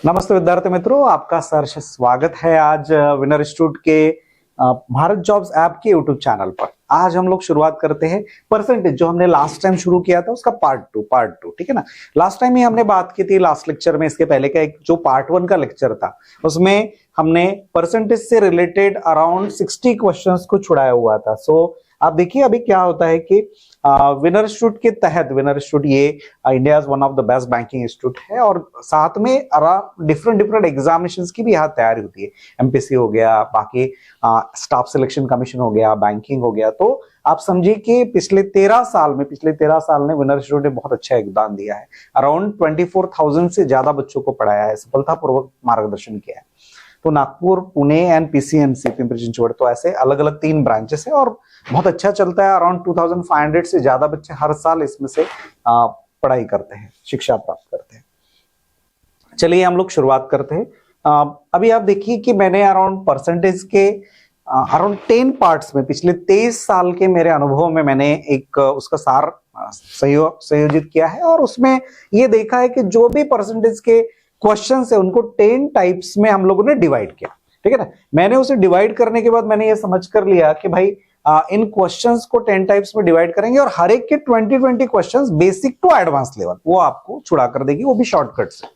नमस्ते विद्यार्थी मित्रों, आपका सहर्ष स्वागत है आज विनर इंस्टीट्यूट के भारत जॉब्स ऐप के यूट्यूब चैनल पर। आज हम लोग शुरुआत करते हैं परसेंटेज, जो हमने लास्ट टाइम शुरू किया था उसका पार्ट टू, ठीक है ना। लास्ट टाइम ही हमने बात की थी लास्ट लेक्चर में। इसके पहले का एक जो पार्ट 1 का लेक्चर था उसमें हमने परसेंटेज से रिलेटेड अराउंड 60 क्वेश्चंस को छुड़ाया हुआ था। सो आप देखिए अभी क्या होता है कि विनर इंस्टीट्यूट के तहत, विनर इंस्टीट्यूट ये India one of the best banking institute है और साथ में डिफरेंट एग्जामिनेशंस की भी यहाँ तैयारी होती है। एमपीसी हो गया, बाकी स्टाफ सिलेक्शन कमीशन हो गया, बैंकिंग हो गया। तो आप समझिए कि पिछले 13 साल में विनर इंस्टीट्यूट ने बहुत अच्छा योगदान दिया है। अराउंड 24,000 से ज्यादा बच्चों को पढ़ाया है, सफलतापूर्वक मार्गदर्शन किया है। तो नागपुर, पुणे एंड पीसीएमसी, पिंपरी चिंचवड़, तो ऐसे अलग अलग 3 ब्रांचेस है और बहुत अच्छा चलता है। अराउंड 2500 से ज्यादा बच्चे हर साल इसमें से पढ़ाई करते हैं, शिक्षा प्राप्त करते हैं। चलिए हम लोग शुरुआत करते हैं। अभी आप देखिए कि मैंने अराउंड परसेंटेज के अराउंड 10 पार्ट्स में पिछले 23 साल के मेरे अनुभव में मैंने एक उसका सार संयोजित किया है और उसमें ये देखा है कि जो भी परसेंटेज के क्वेश्चन है उनको 10 टाइप्स में हम लोगों ने डिवाइड किया, ठीक है ना। मैंने उसे डिवाइड करने के बाद मैंने ये समझ कर लिया कि भाई इन क्वेश्चंस को 10 टाइप्स में डिवाइड करेंगे और हर एक के 20 questions basic to advance level वो आपको छुड़ा कर देगी, वो भी शॉर्टकट से,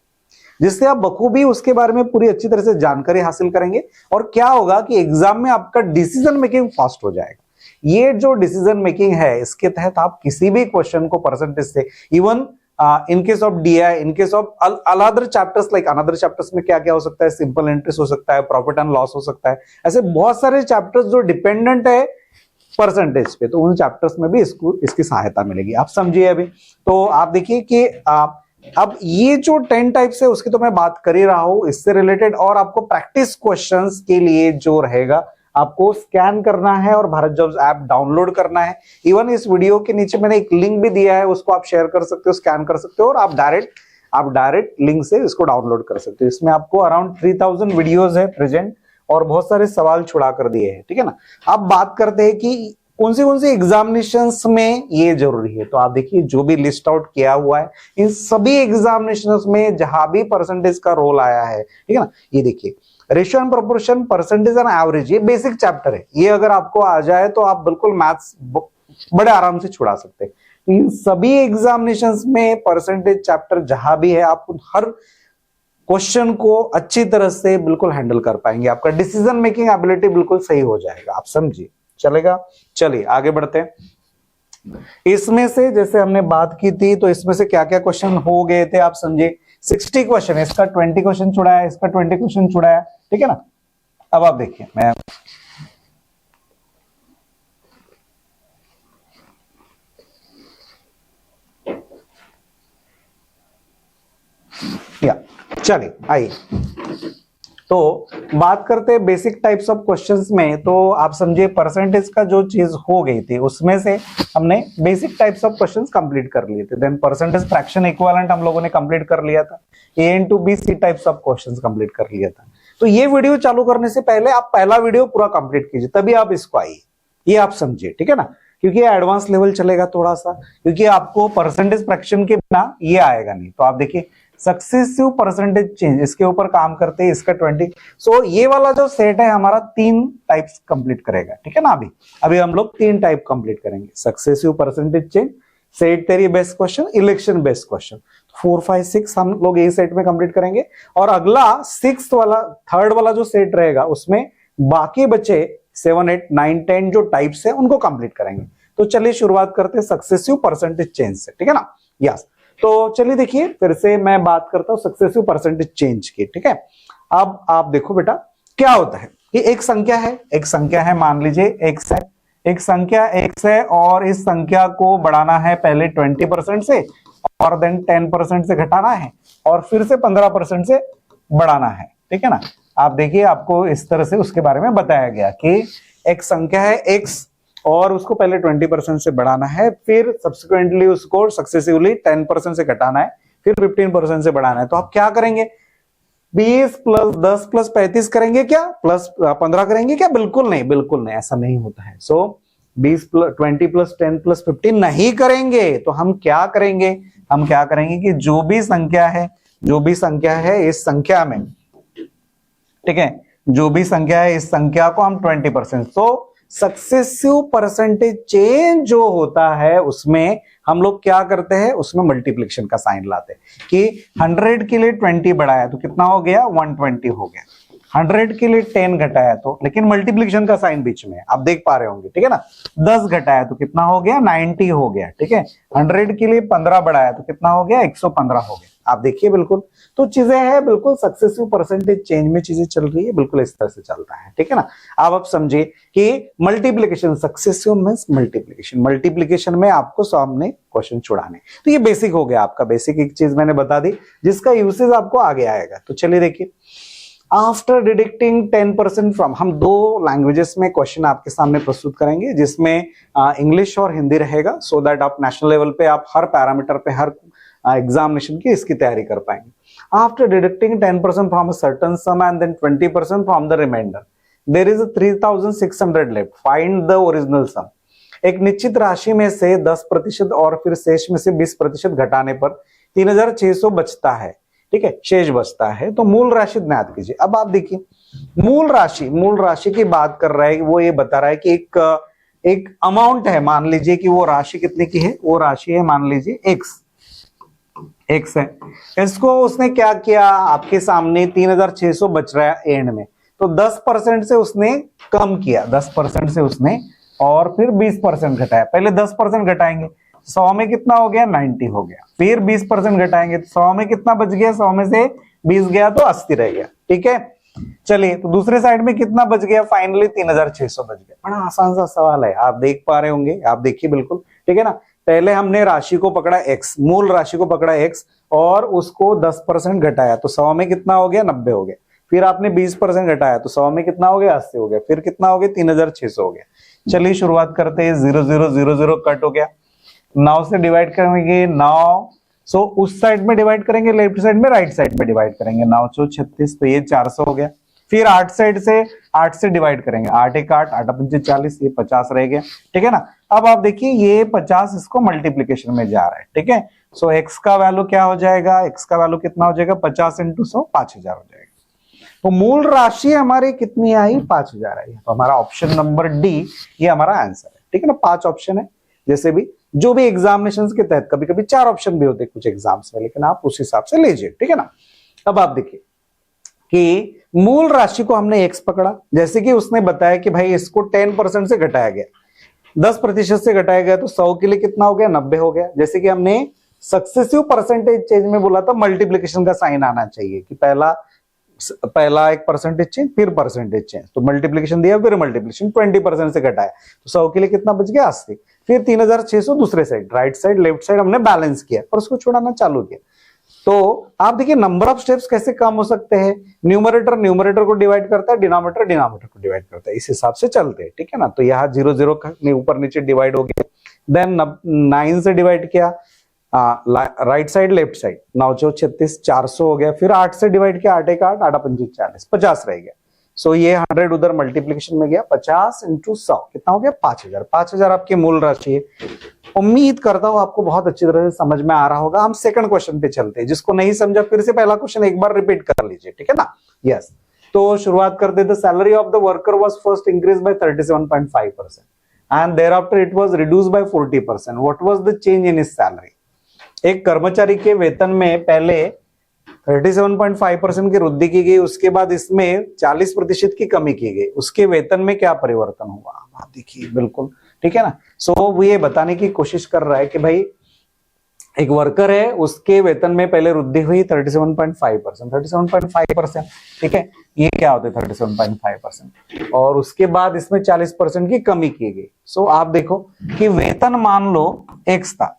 जिससे आप बखूबी उसके बारे में पूरी अच्छी तरह से जानकारी हासिल करेंगे। और क्या होगा कि एग्जाम में आपका डिसीजन मेकिंग फास्ट हो जाएगा। ये जो डिसीजन मेकिंग है इसके तहत आप किसी भी क्वेश्चन को परसेंटेज से, even in case of DI, in case of another chapters, like another chapters में क्या क्या हो सकता है, सिंपल इंटरेस्ट हो सकता है, प्रॉफिट एंड लॉस हो सकता है, ऐसे बहुत सारे चैप्टर्स जो डिपेंडेंट है परसेंटेज पे, तो उन चैप्टर्स में भी इसकी सहायता मिलेगी। आप समझिए अभी। तो आप देखिए कि अब ये जो 10 टाइप्स है उसकी तो मैं बात कर ही रहा हूं, इससे रिलेटेड और आपको प्रैक्टिस क्वेश्चंस के लिए जो रहेगा आपको स्कैन करना है और भारत जॉब्स ऐप डाउनलोड करना है। इवन इस वीडियो के नीचे मैंने एक लिंक भी दिया है, उसको आप शेयर कर सकते हो, स्कैन कर सकते हो और आप डायरेक्ट लिंक से इसको डाउनलोड कर सकते हो। इसमें आपको अराउंड 3000 वीडियोस है प्रेजेंट और बहुत सारे सवाल छुड़ा कर दिए हैं, ठीक है ना। अब बात करते हैं कि कौन सी एग्जामिनेशंस में ये जरूरी है। तो आप देखिए जो भी लिस्ट आउट किया हुआ है इन सभी एग्जामिनेशंस में जहां भी परसेंटेज का रोल आया है, ठीक है ना। ये देखिए ratio and proportion, percentage and average, ये बेसिक चैप्टर है। ये अगर आपको आ जाए तो आप बिल्कुल मैथ्स बड़े आराम से छुड़ा सकते हैं। तो इन सभी एग्जामिनेशंस में परसेंटेज चैप्टर जहां भी है आप हर क्वेश्चन को अच्छी तरह से बिल्कुल हैंडल कर पाएंगे। आपका डिसीजन मेकिंग एबिलिटी बिल्कुल सही हो जाएगा। आप समझिए, चलेगा। चलिए आगे बढ़ते हैं। इसमें से जैसे हमने बात की थी तो इसमें से क्या क्या क्वेश्चन हो गए थे आप समझिए। 60 क्वेश्चन, इसका 20 क्वेश्चन छुड़ाया, इसका 20 क्वेश्चन छुड़ाया, ठीक है ना। अब आप देखिए, मैं चलिए आइए तो बात करते हैं बेसिक टाइप्स ऑफ क्वेश्चंस में। तो आप समझिए परसेंटेज का जो चीज हो गई थी उसमें से हमने basic types of questions complete कर लिए थे। देन परसेंटेज फ्रैक्शन इक्विवेलेंट हम लोगों ने कंप्लीट कर लिया था। A into B C types of questions complete कर लिया था। तो ये वीडियो चालू करने से पहले आप पहला वीडियो पूरा कंप्लीट कीजिए, तभी आप इसको आइए, ये आप समझिए, ठीक है ना। क्योंकि ये एडवांस लेवल चलेगा थोड़ा सा, क्योंकि आपको परसेंटेज फ्रैक्शन के बिना ये आएगा नहीं। तो आप देखिए सक्सेसिव परसेंटेज चेंज, इसके ऊपर काम करते हैं, इसका 20। सो ये वाला जो सेट है हमारा 3 टाइप्स कंप्लीट करेगा, ठीक है ना। अभी हम लोग 3 टाइप कंप्लीट करेंगे। Successive percentage change, set theory based question, election based question. 4, 5, 6 हम लोग ये सेट में कंप्लीट करेंगे और अगला 6th वाला, 3rd वाला जो सेट रहेगा उसमें बाकी बचे 7, 8, 9, 10 जो टाइप्स है उनको कंप्लीट करेंगे। तो चलिए शुरुआत करते हैं सक्सेसिव परसेंटेज चेंज से, ठीक है ना। यस, तो चलिए देखिए फिर से मैं बात करता हूं सक्सेसिव परसेंटेज चेंज की, ठीक है। अब आप देखो बेटा क्या होता है कि एक संख्या है, मान लीजिए x है, एक संख्या x है और इस संख्या को बढ़ाना है पहले 20% से और देन 10% से घटाना है और फिर से 15% से बढ़ाना है, ठीक है ना। आप देखिए आपको इस तरह से उसके बारे में बताया गया कि एक संख्या है x और उसको पहले 20% से बढ़ाना है, फिर सब्सिक्वेंटली उसको सक्सेसिवली 10% से घटाना है, फिर 15% से बढ़ाना है। तो आप क्या करेंगे, 20 + 10 + 35 करेंगे क्या, प्लस 15 करेंगे क्या? बिल्कुल नहीं, ऐसा नहीं होता है। सो 20 + 20 + 10 + 15 नहीं करेंगे। तो हम क्या करेंगे कि जो भी संख्या है जो भी संख्या है इस संख्या में, ठीक है, जो भी संख्या है इस संख्या को हम 20%, तो सक्सेसिव परसेंटेज चेंज जो होता है उसमें हम लोग क्या करते हैं, उसमें मल्टीप्लिकेशन का साइन लाते हैं कि 100 के लिए 20 बढ़ाया तो कितना हो गया, 120 हो गया। 100 के लिए 10 घटाया तो, लेकिन मल्टीप्लिकेशन का साइन बीच में आप देख पा रहे होंगे, ठीक है ना। 10 घटाया तो कितना हो गया, 90 हो गया, ठीक है। 100 के लिए 15 बढ़ाया तो कितना हो गया, 115 हो गया। आप देखिए बिल्कुल, तो चीजें हैं बिल्कुल सक्सेसिव परसेंटेज चेंज में चीजें चल रही है, बिल्कुल इस तरह से चलता है, ठीक है ना। अब समझिए कि multiplication, successive means multiplication, multiplication में आपको सामने क्वेश्चन छुड़ाने, तो ये बेसिक हो गया आपका। बेसिक एक चीज मैंने बता दी जिसका यूसेज आपको आगे आएगा। तो चलिए देखिए, आफ्टर डिडक्टिंग 10% फ्रॉम, हम दो लैंग्वेजेस में क्वेश्चन आपके सामने प्रस्तुत करेंगे जिसमें इंग्लिश और हिंदी रहेगा, सो दैट आप नेशनल लेवल पे आप हर पैरामीटर पे, हर एग्जामिनेशन की इसकी तैयारी कर पाएंगे। After deducting 10% from a certain sum and then 20% from the reminder, there is 3600 left, find the original sum. एक निश्चित राशि में से 10% और फिर शेष में से 20% घटाने पर 3600 बचता है, ठीक है, शेष बचता है, तो मूल राशि ज्ञात कीजिए। अब आप देखिए, मूल राशि की बात कर रहा है, वो ये बता रहा है कि एक अमाउंट है, मान लीजिए कि वो राशि कितने की है, वो राशि है मान लीजिए एक्स है। इसको उसने क्या किया, आपके सामने 3600 बच रहा है एंड में, तो 10% से उसने कम किया, 10% से उसने, और फिर 20% घटाया। पहले 10% घटाएंगे, 100 में कितना हो गया, 90 हो गया। फिर 20% घटाएंगे तो 100 में कितना बच गया, 100 में से 20 गया तो 80 रह गया, ठीक है। चलिए, तो दूसरे साइड में कितना बच गया, फाइनली 3600 बच गया। बड़ा आसान सा सवाल है, आप देख पा रहे होंगे, आप देखिए बिल्कुल, ठीक है ना। पहले हमने राशि को पकड़ा x, मूल राशि को पकड़ा x और उसको 10% घटाया तो 100 में कितना हो गया, 90 हो गया। फिर आपने 20% घटाया तो 100 में कितना हो गया, 80 हो गया। फिर कितना हो गया, 3600 हो गया। चलिए शुरुआत करते हैं, 0 0 0 0 कट हो गया। 9 से डिवाइड करेंगे, 9, सो उस साइड में डिवाइड करेंगे, लेफ्ट साइड में, राइट साइड में डिवाइड करेंगे, 9 4 36, तो ये 400 हो गया। फिर 8 से डिवाइड करेंगे, 8 1 8, 8 5 40, ये 50 रह गया, ठीक है ना। अब आप देखिए, ये 50 इसको मल्टीप्लीकेशन में जा रहा है, ठीक है। सो x का वैल्यू क्या हो जाएगा, x का वैल्यू कितना हो जाएगा, 50 × 100 5000 हो जाएगा। तो मूल राशि हमारी कितनी आई, 5000 आई। तो हमारा ऑप्शन नंबर डी ये हमारा आंसर है, ठीक है ना। 5 ऑप्शन है, जैसे भी जो भी एग्जामिनेशंस के तहत कभी कभी 4 ऑप्शन भी होते हैं कुछ एग्जाम्स में, लेकिन आप उस हिसाब से लीजिए, ठीक है ना। अब आप देखिए कि मूल राशि को हमने x पकड़ा, जैसे कि उसने बताया कि भाई इसको 10% से घटाया गया, 10% से घटाया गया, तो 100 के लिए कितना हो गया, 90 हो गया। जैसे कि हमने सक्सेसिव परसेंटेज चेंज में बोला था, मल्टीप्लीकेशन का साइन आना चाहिए कि पहला एक परसेंटेज चेंज, फिर परसेंटेज चेंज, तो मल्टीप्लीकेशन दिया, फिर मल्टीप्लीकेशन 20% से घटाया तो 100 के लिए कितना बच गया, 80। फिर 3600 दूसरे side, right side left side हमने बैलेंस किया और उसको छुड़ाना चालू किया। तो आप देखिए नंबर ऑफ स्टेप्स कैसे कम हो सकते हैं, न्यूमरेटर को डिवाइड करता है, डिनोमिनेटर को डिवाइड करता है, इस हिसाब से चलते हैं, ठीक है ना। तो यहाँ 0 0 ऊपर नीचे डिवाइड हो गया, देन 9 से डिवाइड किया, राइट साइड लेफ्ट साइड, 9 4 36, 400 हो गया। फिर 8 से डिवाइड किया, 8 1 8, 8 5 40, 50 रह गया। सो ये 100 उधर मल्टीप्लीकेशन में गया, 50 × 100 कितना हो गया, 5000। 5000 आपकी मूल राशि है। उम्मीद करता हूं आपको बहुत अच्छी तरह से समझ में आ रहा होगा। हम सेकंड क्वेश्चन पे चलते हैं, जिसको नहीं समझा फिर से पहला क्वेश्चन एक बार रिपीट कर लीजिए, ठीक है ना। यस, तो शुरुआत करते, the salary of the worker was first increase by 37.5% and thereafter it was reduced bye 40%, what was the change in his salary. एक कर्मचारी के वेतन में पहले 37.5% की वृद्धि की गई, उसके बाद इसमें 40% की कमी की गई, उसके वेतन में क्या परिवर्तन हुआ, आप देखिए बिल्कुल, ठीक है ना। सो वो ये बताने की कोशिश कर रहा है कि भाई एक वर्कर है, उसके वेतन में पहले वृद्धि हुई 37.5%, ठीक है, ये क्या होता है 37.5%, और उसके बाद इसमें 40% की कमी की गई। सो आप देखो कि वेतन मान लो x था,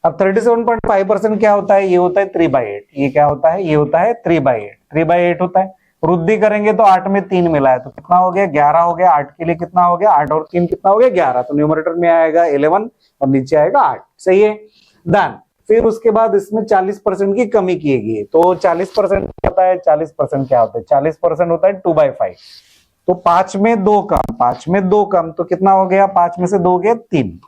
अब 37.5% क्या होता है, ये होता है 3/8, ये क्या होता है, ये होता है 3/8 होता है। वृद्धि करेंगे तो 8 में 3 मिला है तो कितना हो गया, 11 हो गया। 8 के लिए कितना हो गया, 8 और 3 कितना हो गया, 11, तो न्यूमरेटर में आएगा 11 और नीचे आएगा 8, सही है। देन फिर उसके बाद इसमें 40% की कमी की गई, तो 40% क्या होता है, 40% क्या होता है, 40% होता है 2/5, तो 5 में 2 कम, 5 में 2 कम, तो कितना हो गया, 5 में से 2 गया 3,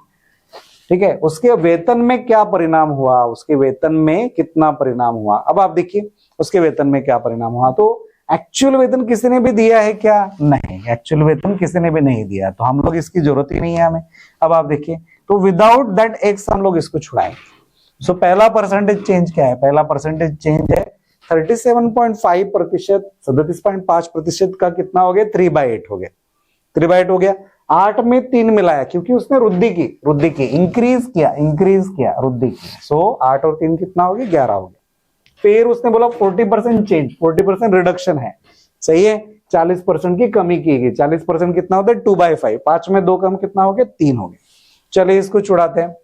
ठीक है, उसके वेतन में क्या परिणाम हुआ, उसके वेतन में कितना परिणाम हुआ। अब आप देखिए उसके वेतन में क्या परिणाम हुआ, तो एक्चुअल वेतन किसी ने भी दिया है क्या, नहीं, एक्चुअल वेतन किसी ने भी नहीं दिया, तो हम लोग इसकी जरूरत ही नहीं है हमें। अब आप देखिए, तो विदाउट दैट एक्स हम लोग इसको छुड़ाएंगे। सो पहला परसेंटेज चेंज क्या है, पहला परसेंटेज चेंज है 37.5%, 37.5% का कितना हो गया, 3/8 हो गया, 3/8 हो गया। 8 में 3 मिलाया क्योंकि उसने वृद्धि की, इंक्रीज किया वृद्धि की। सो 8 और 3 कितना हो गया, 11 हो गया। फिर उसने बोला 40% चेंज, 40% रिडक्शन है, सही है, 40% की कमी की गई। 40% कितना होता है, 2/5, 5 में 2 कम कितना हो गया, 3 हो गया। चलिए इसको छुड़ाते हैं।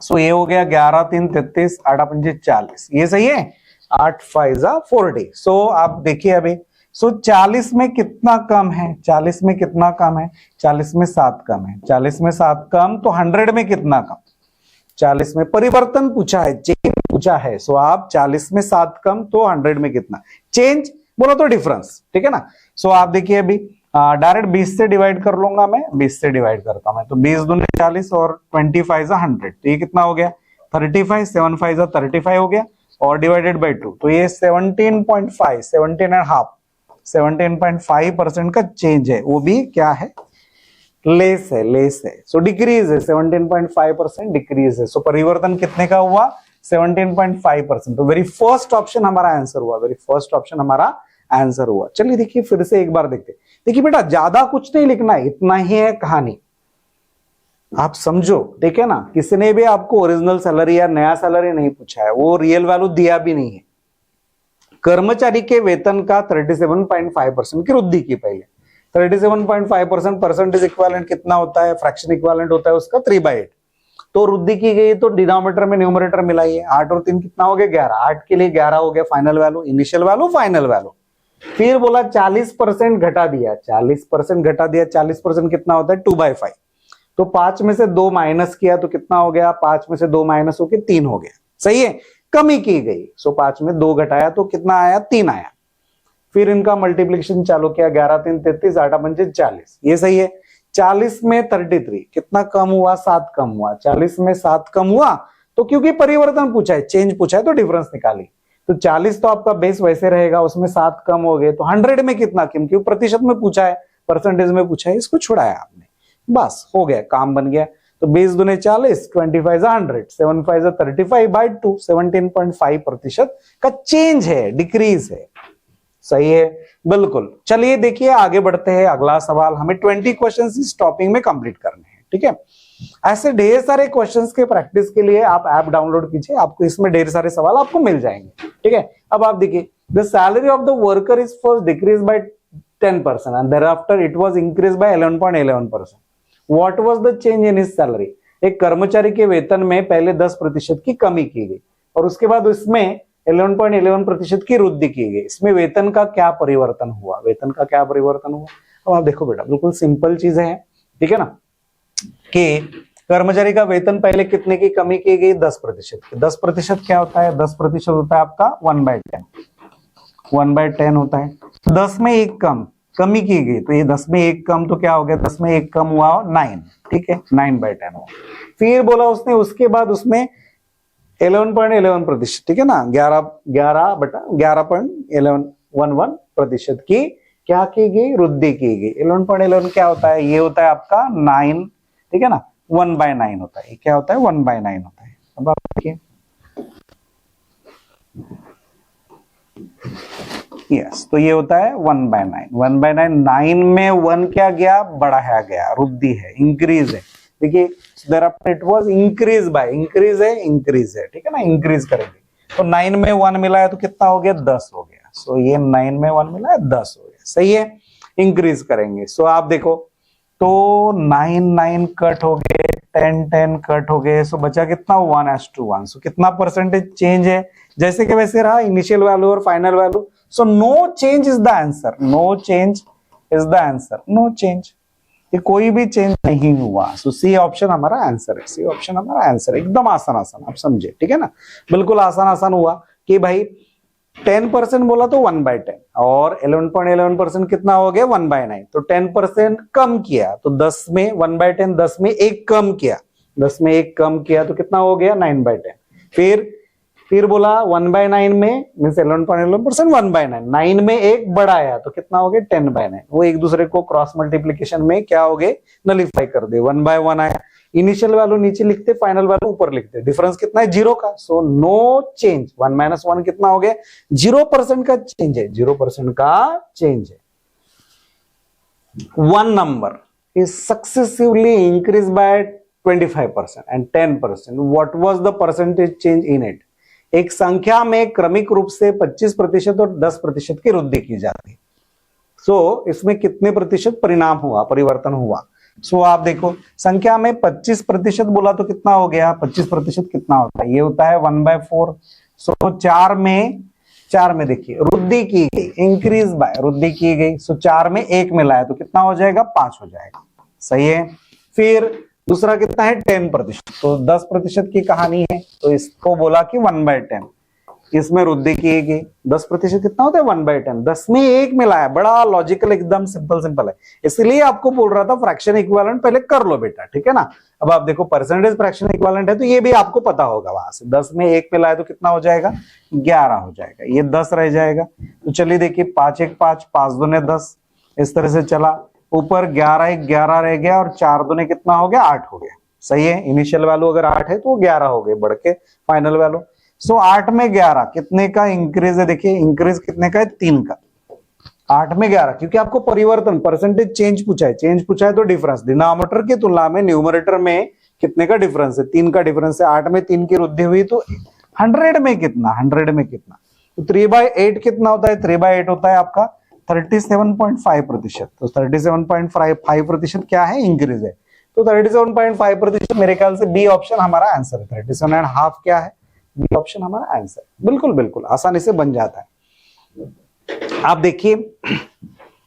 सो ये हो गया 11 3 33, 8 5 40, ये सही है, 8 5 40। सो आप देखिए अभी, सो 40 में कितना कम है, 40 में कितना कम है, 40 में 7 कम है, 40 में 7 कम, तो 100 में कितना कम, 40 में परिवर्तन पूछा है, चेंज पूछा है। सो आप 40 में 7 कम तो 100 में कितना, चेंज बोलो तो डिफरेंस, ठीक है ना। सो आप देखिए अभी डायरेक्ट 20 से डिवाइड कर लूंगा मैं, 20 से डिवाइड करता हूं मैं, तो 20 दूनी 40 और 25 100, तो ये कितना हो गया 35, 7 5 35 हो गया, और डिवाइडेड बाई 2, तो ये 17.5 17.5% का चेंज है, वो भी क्या है, लेस है। सो डिक्रीज है, 17.5% डिक्रीज है। सो परिवर्तन कितने का हुआ, 17.5%। तो वेरी फर्स्ट ऑप्शन हमारा आंसर हुआ, वेरी फर्स्ट ऑप्शन हमारा आंसर हुआ। चलिए देखिए फिर से एक बार देखते, देखिए बेटा ज्यादा कुछ नहीं लिखना है, इतना ही है कहानी, आप समझो, ठीक है ना। किसी ने भी आपको ओरिजिनल सैलरी या नया सैलरी नहीं पूछा है, वो रियल वैल्यू दिया भी नहीं है। कर्मचारी के वेतन का 37.5% की वृद्धि की, पहले 37.5% परसेंटेज इक्विवेलेंट कितना होता है, फ्रैक्शन इक्विवेलेंट होता है उसका 3/8, तो वृद्धि की गई, तो डिनोमिनेटर में न्यूमरेटर मिलाइए, 8 और 3 कितना हो गया, 11, 8 के लिए 11 हो गया final value, initial value, final value. फिर बोला 40% घटा दिया, 40% घटा दिया, 40% कितना होता है 2/5, तो 5 में से 2 माइनस किया तो कितना हो गया, 5 में से 2 माइनस होके 3 हो गया, सही है, कमी की गई। सो 5 में 2 घटाया तो कितना आया, 3 आया। फिर इनका मल्टीप्लिकेशन चालू किया, 11 3 33, 8 5 40, ये सही है। 40 में 33 कितना कम हुआ, 7 कम हुआ, 40 में 7 कम हुआ, तो क्योंकि परिवर्तन पूछा है, चेंज पूछा है, तो डिफरेंस निकाली, तो 40 तो आपका बेस वैसे रहेगा, उसमें 7 कम हो गए, तो 100 में कितना, क्योंकि प्रतिशत में पूछा है, परसेंटेज में पूछा है, इसको छुड़ाया आपने, बस हो गया, काम बन गया। तो 20 दूने 40, 25 100, 7 5 35/2, 17.5% का चेंज है, डिक्रीज है, सही है, बिल्कुल। चलिए देखिए आगे बढ़ते हैं, अगला सवाल, हमें 20 क्वेश्चंस इस टॉपिक में कंप्लीट करने हैं, ठीक है। ऐसे ढेर सारे क्वेश्चंस के प्रैक्टिस के लिए आप ऐप डाउनलोड कीजिए, आपको इसमें ढेर सारे सवाल आपको मिल जाएंगे, ठीक है। अब आप देखिए, the salary of the worker is first decrease by 10% and thereafter it was increase by 11.11%। What was the change in his salary, एक कर्मचारी के वेतन में पहले 10% की कमी की गई और उसके बाद उसमें 11.11% की वृद्धि की गई, इसमें वेतन का क्या परिवर्तन हुआ, वेतन का क्या परिवर्तन हुआ। अब आप देखो बेटा, बिल्कुल सिंपल चीज है, ठीक है ना, कि कर्मचारी का वेतन पहले कितने की कमी की गई, 10% की। 10% क्या होता है, 10% होता है आपका 1/10, 1/10 होता है। 10 में 1 कम, कमी की गई, तो ये 10 में 1 कम, तो क्या हो गया, 10 में 1 कम हुआ 9, ठीक है, 9/10 हुआ। फिर बोला उसने, उसके बाद उसमें 11.11%, ठीक है ना, 11.11% की क्या की गई, वृद्धि की गई। 11.11 क्या होता है, ये होता है आपका 9, ठीक है ना, 1/9 होता है, क्या होता है, 1/9 होता है। अब आप देखिए, यस, तो ये होता है 1/9, 1/9, 9 में 1 क्या गया, बढ़ाया गया, वृद्धि है, इंक्रीज है। देखिए thereafter it was increase by, increase है, ठीक है ना, इंक्रीज करेंगे, तो 9 में 1 मिला है तो कितना हो गया, 10 हो गया। सो ये 9 में 1 मिला है, 10 हो गया, सही है, इंक्रीज करेंगे। सो आप देखो, तो 9 9 कट हो गए, 10 10 कट हो गए, सो बचा कितना, 1:1। सो कितना परसेंटेज चेंज है, जैसे कि वैसे रहा, इनिशियल वैल्यू और final value. So no change is the answer, no change is the answer, no change, ये कोई भी चेंज नहीं हुआ। सो सी ऑप्शन हमारा आंसर है, सी ऑप्शन हमारा आंसर है, एकदम आसान आसान, आप समझे, ठीक है ना, बिल्कुल आसान आसान हुआ कि भाई 10% बोला तो 1/10 और 11.11% कितना हो गया, 1/9, तो 10% कम किया, तो 10 में 1/10, 10 में 1 कम किया, 10 में एक कम किया तो कितना हो गया 9/10। फिर बोला 1/9 में मीन 11.11%, 1/9, 9 में एक बढ़ाया तो कितना हो गया 10/9। वो एक दूसरे को क्रॉस मल्टीप्लीकेशन में क्या हो गए, नलीफाई कर दे। 1/1 आया, इनिशियल वैल्यू नीचे लिखते, फाइनल वैल्यू ऊपर लिखते, डिफरेंस कितना है 0 का, सो नो चेंज। 1 - 1 कितना हो गया 0% का चेंज है, 0% का चेंज है। One number is successively increased by 25% and 10%. What was the percentage change in it? एक संख्या में क्रमिक रूप से 25% और 10% की वृद्धि की जाती है। इसमें कितने प्रतिशत परिणाम हुआ, परिवर्तन हुआ? आप देखो संख्या में 25% बोला तो कितना हो गया, 25% कितना होता है, ये होता है 1/4। 4 में देखिए वृद्धि की गई, इंक्रीज बाय वृद्धि की गई, 4 में 1 मिलाया तो कितना हो जाएगा 5 हो जाएगा, सही है। फिर दूसरा कितना है 10%, तो 10% की कहानी है, तो इसको बोला कि 1/10, इसमें वृद्धि की गई। 10% कितना होता है 1/10, 10 में 1 मिलाया, बड़ा लॉजिकल, एकदम सिंपल है। इसलिए आपको बोल रहा था फ्रैक्शन इक्विवेलेंट पहले कर लो बेटा, ठीक है ना। अब आप देखो परसेंटेज फ्रैक्शन इक्विवेलेंट है तो ये भी आपको पता होगा, वहां से 10 में 1 मिलाया तो कितना हो जाएगा 11 हो जाएगा, ये 10 रह जाएगा। तो चलिए देखिए 5 1 5, 5 दूने 10, इस तरह से चला, ऊपर 11 1 11 रह गया और 4 दूने कितना हो गया 8 हो गया, सही है। इनिशियल वैल्यू अगर 8 है तो 11 हो गए बढ़ के फाइनल वैल्यू। 8 में 11 कितने का इंक्रीज है, देखिए इंक्रीज कितने का है 3 का। 8 में 11 क्योंकि आपको परिवर्तन परसेंटेज चेंज पूछा है तो डिफरेंस डिनोमिनेटर की तुलना में न्यूमरेटर में कितने का डिफरेंस है, 3 का डिफरेंस है। 8 में 3 की वृद्धि हुई तो 100 में कितना, 100 में कितना, तो 3/8 कितना होता है, 3/8 होता है आपका 37.5%। तो 37.5% क्या है, इंक्रीज है। तो 37.5% मेरे ख्याल से बी ऑप्शन हमारा आंसर है। 37.5 क्या है, बी ऑप्शन हमारा आंसर। बिल्कुल आसानी से बन जाता है। आप देखिए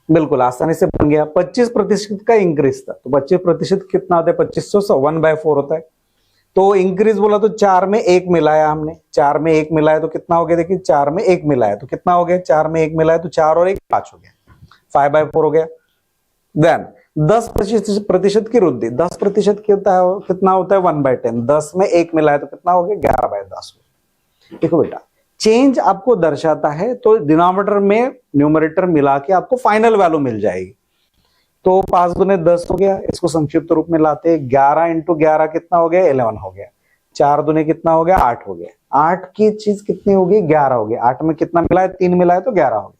बिल्कुल आसानी से बन गया। 25% का इंक्रीज था, तो 25% कितना होता है 2500, 1/4 होता है। तो इंक्रीज बोला तो 4 में 1 मिलाया हमने, 4 में 1 मिलाया तो कितना हो गया, देखिए 4 में 1 मिलाया तो कितना हो गया, 4 में 1 मिलाया तो 4 और 1 5 हो गया, 5/4 हो गया। देन 10% की वृद्धि, 10% कितना होता है 1/10, 10 में 1 मिलाया तो कितना हो गया 11/10। देखो बेटा चेंज आपको दर्शाता है तो डिनोमिनेटर में न्यूमरेटर मिला के आपको फाइनल वैल्यू मिल जाएगी। तो 5 दूने 10 हो गया, इसको संक्षिप्त रूप में लाते हैं, 11 × 11 कितना हो गया 11 हो गया, 4 दूने कितना हो गया 8 हो गया, 8 की चीज कितनी होगी 11 हो गया, 8 में कितना मिला है 3 मिला है तो 11 हो गया,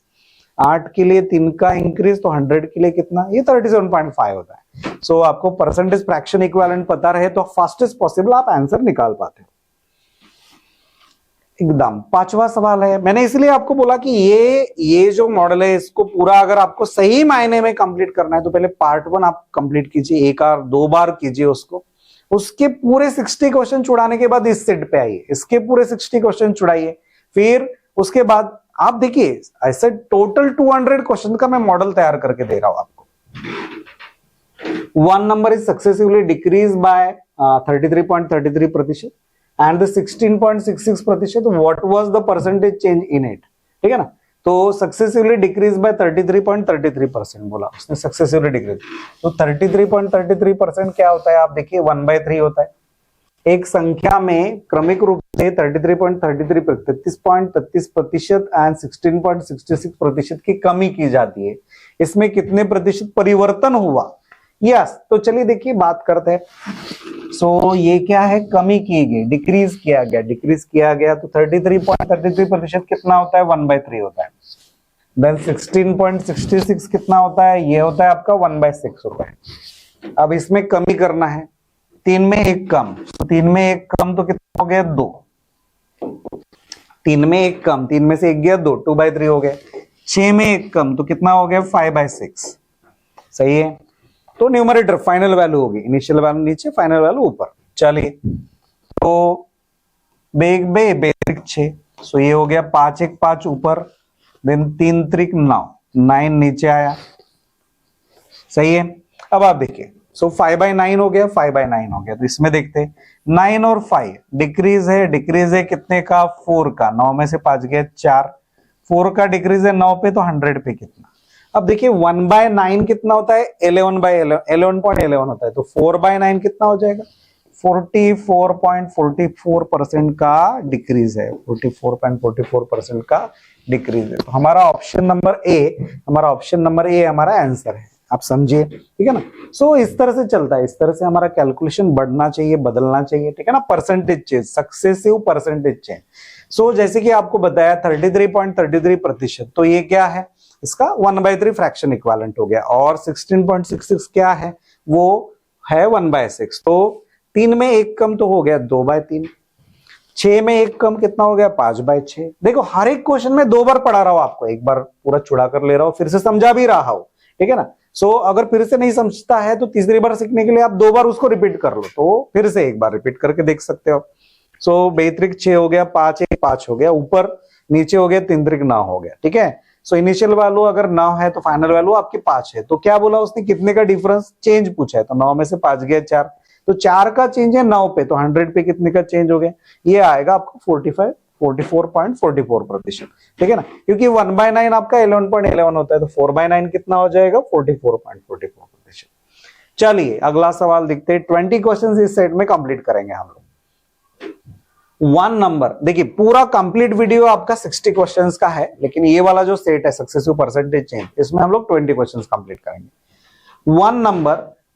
8 के लिए 3 का इंक्रीज तो 100 के लिए कितना, ये 37.5 होता है। आपको परसेंटेज फ्रैक्शन इक्विवेलेंट पता रहे तो फास्टेस्ट पॉसिबल आप आंसर निकाल पाते हो एकदम। 5वां सवाल है, मैंने इसलिए आपको बोला कि ये जो मॉडल है इसको पूरा अगर आपको सही मायने में कंप्लीट करना है तो पहले पार्ट 1 आप कंप्लीट कीजिए, 1 और 2 बार कीजिए उसको, उसके पूरे 60 क्वेश्चन छुड़ाने के बाद इस सेट पे आइए, इसके पूरे 60 क्वेश्चन छुड़ाइए, फिर उसके बाद आप देखिए ऐसे टोटल 200 क्वेश्चन का मैं मॉडल तैयार करके दे रहा हूं आपको। 1 number is successively decrease by 33.33% and the 16.66%, what was the percentage change in it, ठीक है ना। तो सक्सेसिवली डिक्रीज बाय 33.33% बोला उसने, सक्सेसिवली डिक्रीज। तो 33.33% क्या होता है, आप देखिए 1/3 होता है। एक संख्या में क्रमिक रूप से 33.33% एंड 16.66% की कमी की जाती है, इसमें कितने प्रतिशत परिवर्तन हुआ। यस, तो चलिए देखिए बात करते हैं। ये क्या है, कमी की गई, डिक्रीज किया गया, तो 33.33% कितना होता है 1/3 होता है। देन 16.66 कितना होता है, ये होता है आपका 1/6 होता है। अब इसमें कमी करना है, 3 में 1 कम, तो 3 में 1 कम तो कितना हो गया 2, 3 में 1 कम, 3 में से 1 गया 2, 2/3 हो गया। 6 में 1 कम तो कितना हो गया 5/6, सही है। तो न्यूमरेटर फाइनल वैल्यू होगी, इनिशियल वैल्यू नीचे, फाइनल वैल्यू ऊपर। चलिए तो बेग बे बेसिक 6, सो ये हो गया 5 1 5 ऊपर, देन 3 3 9, 9 नीचे आया, सही है। अब आप देखिए 5/9 हो गया, 5/9 हो गया, तो इसमें देखते हैं 9 और 5 डिक्रीज है कितने का 4 का, 9 में से 5 गया 4, 4 का डिक्रीज है 9 पे तो 100 पे कितना। अब देखिए 1/9 कितना होता है 11/11 11.11 होता है, तो 4/9 कितना हो जाएगा 44.44% का डिक्रीज है, 44.44% का डिक्रीज है। तो हमारा ऑप्शन नंबर ए हमारा आंसर है, आप समझिए, ठीक है ना। सो इस तरह से चलता है, इस तरह से हमारा कैलकुलेशन बढ़ना चाहिए, बदलना चाहिए, ठीक है ना। Percentage change, successive percentage change. So जैसे कि आपको बताया 33.33%, तो ये क्या है, इसका 1/3 फ्रैक्शन इक्विवेलेंट हो गया। और 16.66 क्या है, वो है 1/6। तो 3 में 1 कम तो हो गया 2/3, 6 में 1 कम कितना हो गया 5/6। देखो हर एक क्वेश्चन में 2 बार पढ़ा रहा हूं आपको, एक बार पूरा छुड़ा कर ले रहा हूं, फिर से समझा भी रहा हूं, ठीक है ना। सो अगर फिर से नहीं समझता है तो तीसरी बार सीखने के लिए आप 2 बार उसको रिपीट कर लो, तो फिर से एक बार रिपीट करके देख सकते हो। सो 2 6 हो गया, 5 1 5 हो गया, ऊपर नीचे हो गया, 3 3 9 हो गया, ठीक है। सो इनिशियल वैल्यू अगर 9 है तो फाइनल वैल्यू आपकी 5 है। तो क्या बोला उसने, कितने का डिफरेंस चेंज पूछा है, तो 9 में से 5 गया 4, तो 4 का चेंज है 9 पे, तो 100 पे कितने का चेंज हो गया, ये आएगा आपको 44.44%, ठीक है ना। क्योंकि 1/9 आपका 11.11 होता है, तो 4/9 कितना हो जाएगा 44.44%। चलिए अगला सवाल देखते हैं। 20 क्वेश्चन इस सेट में कंप्लीट करेंगे हम लोग। 1 नंबर, देखिए पूरा कंप्लीट वीडियो आपका 60 क्वेश्चंस का है, लेकिन ये वाला जो सेट है सक्सेसिव परसेंटेज चेंज, इसमें हम लोग 20 क्वेश्चंस कंप्लीट करेंगे।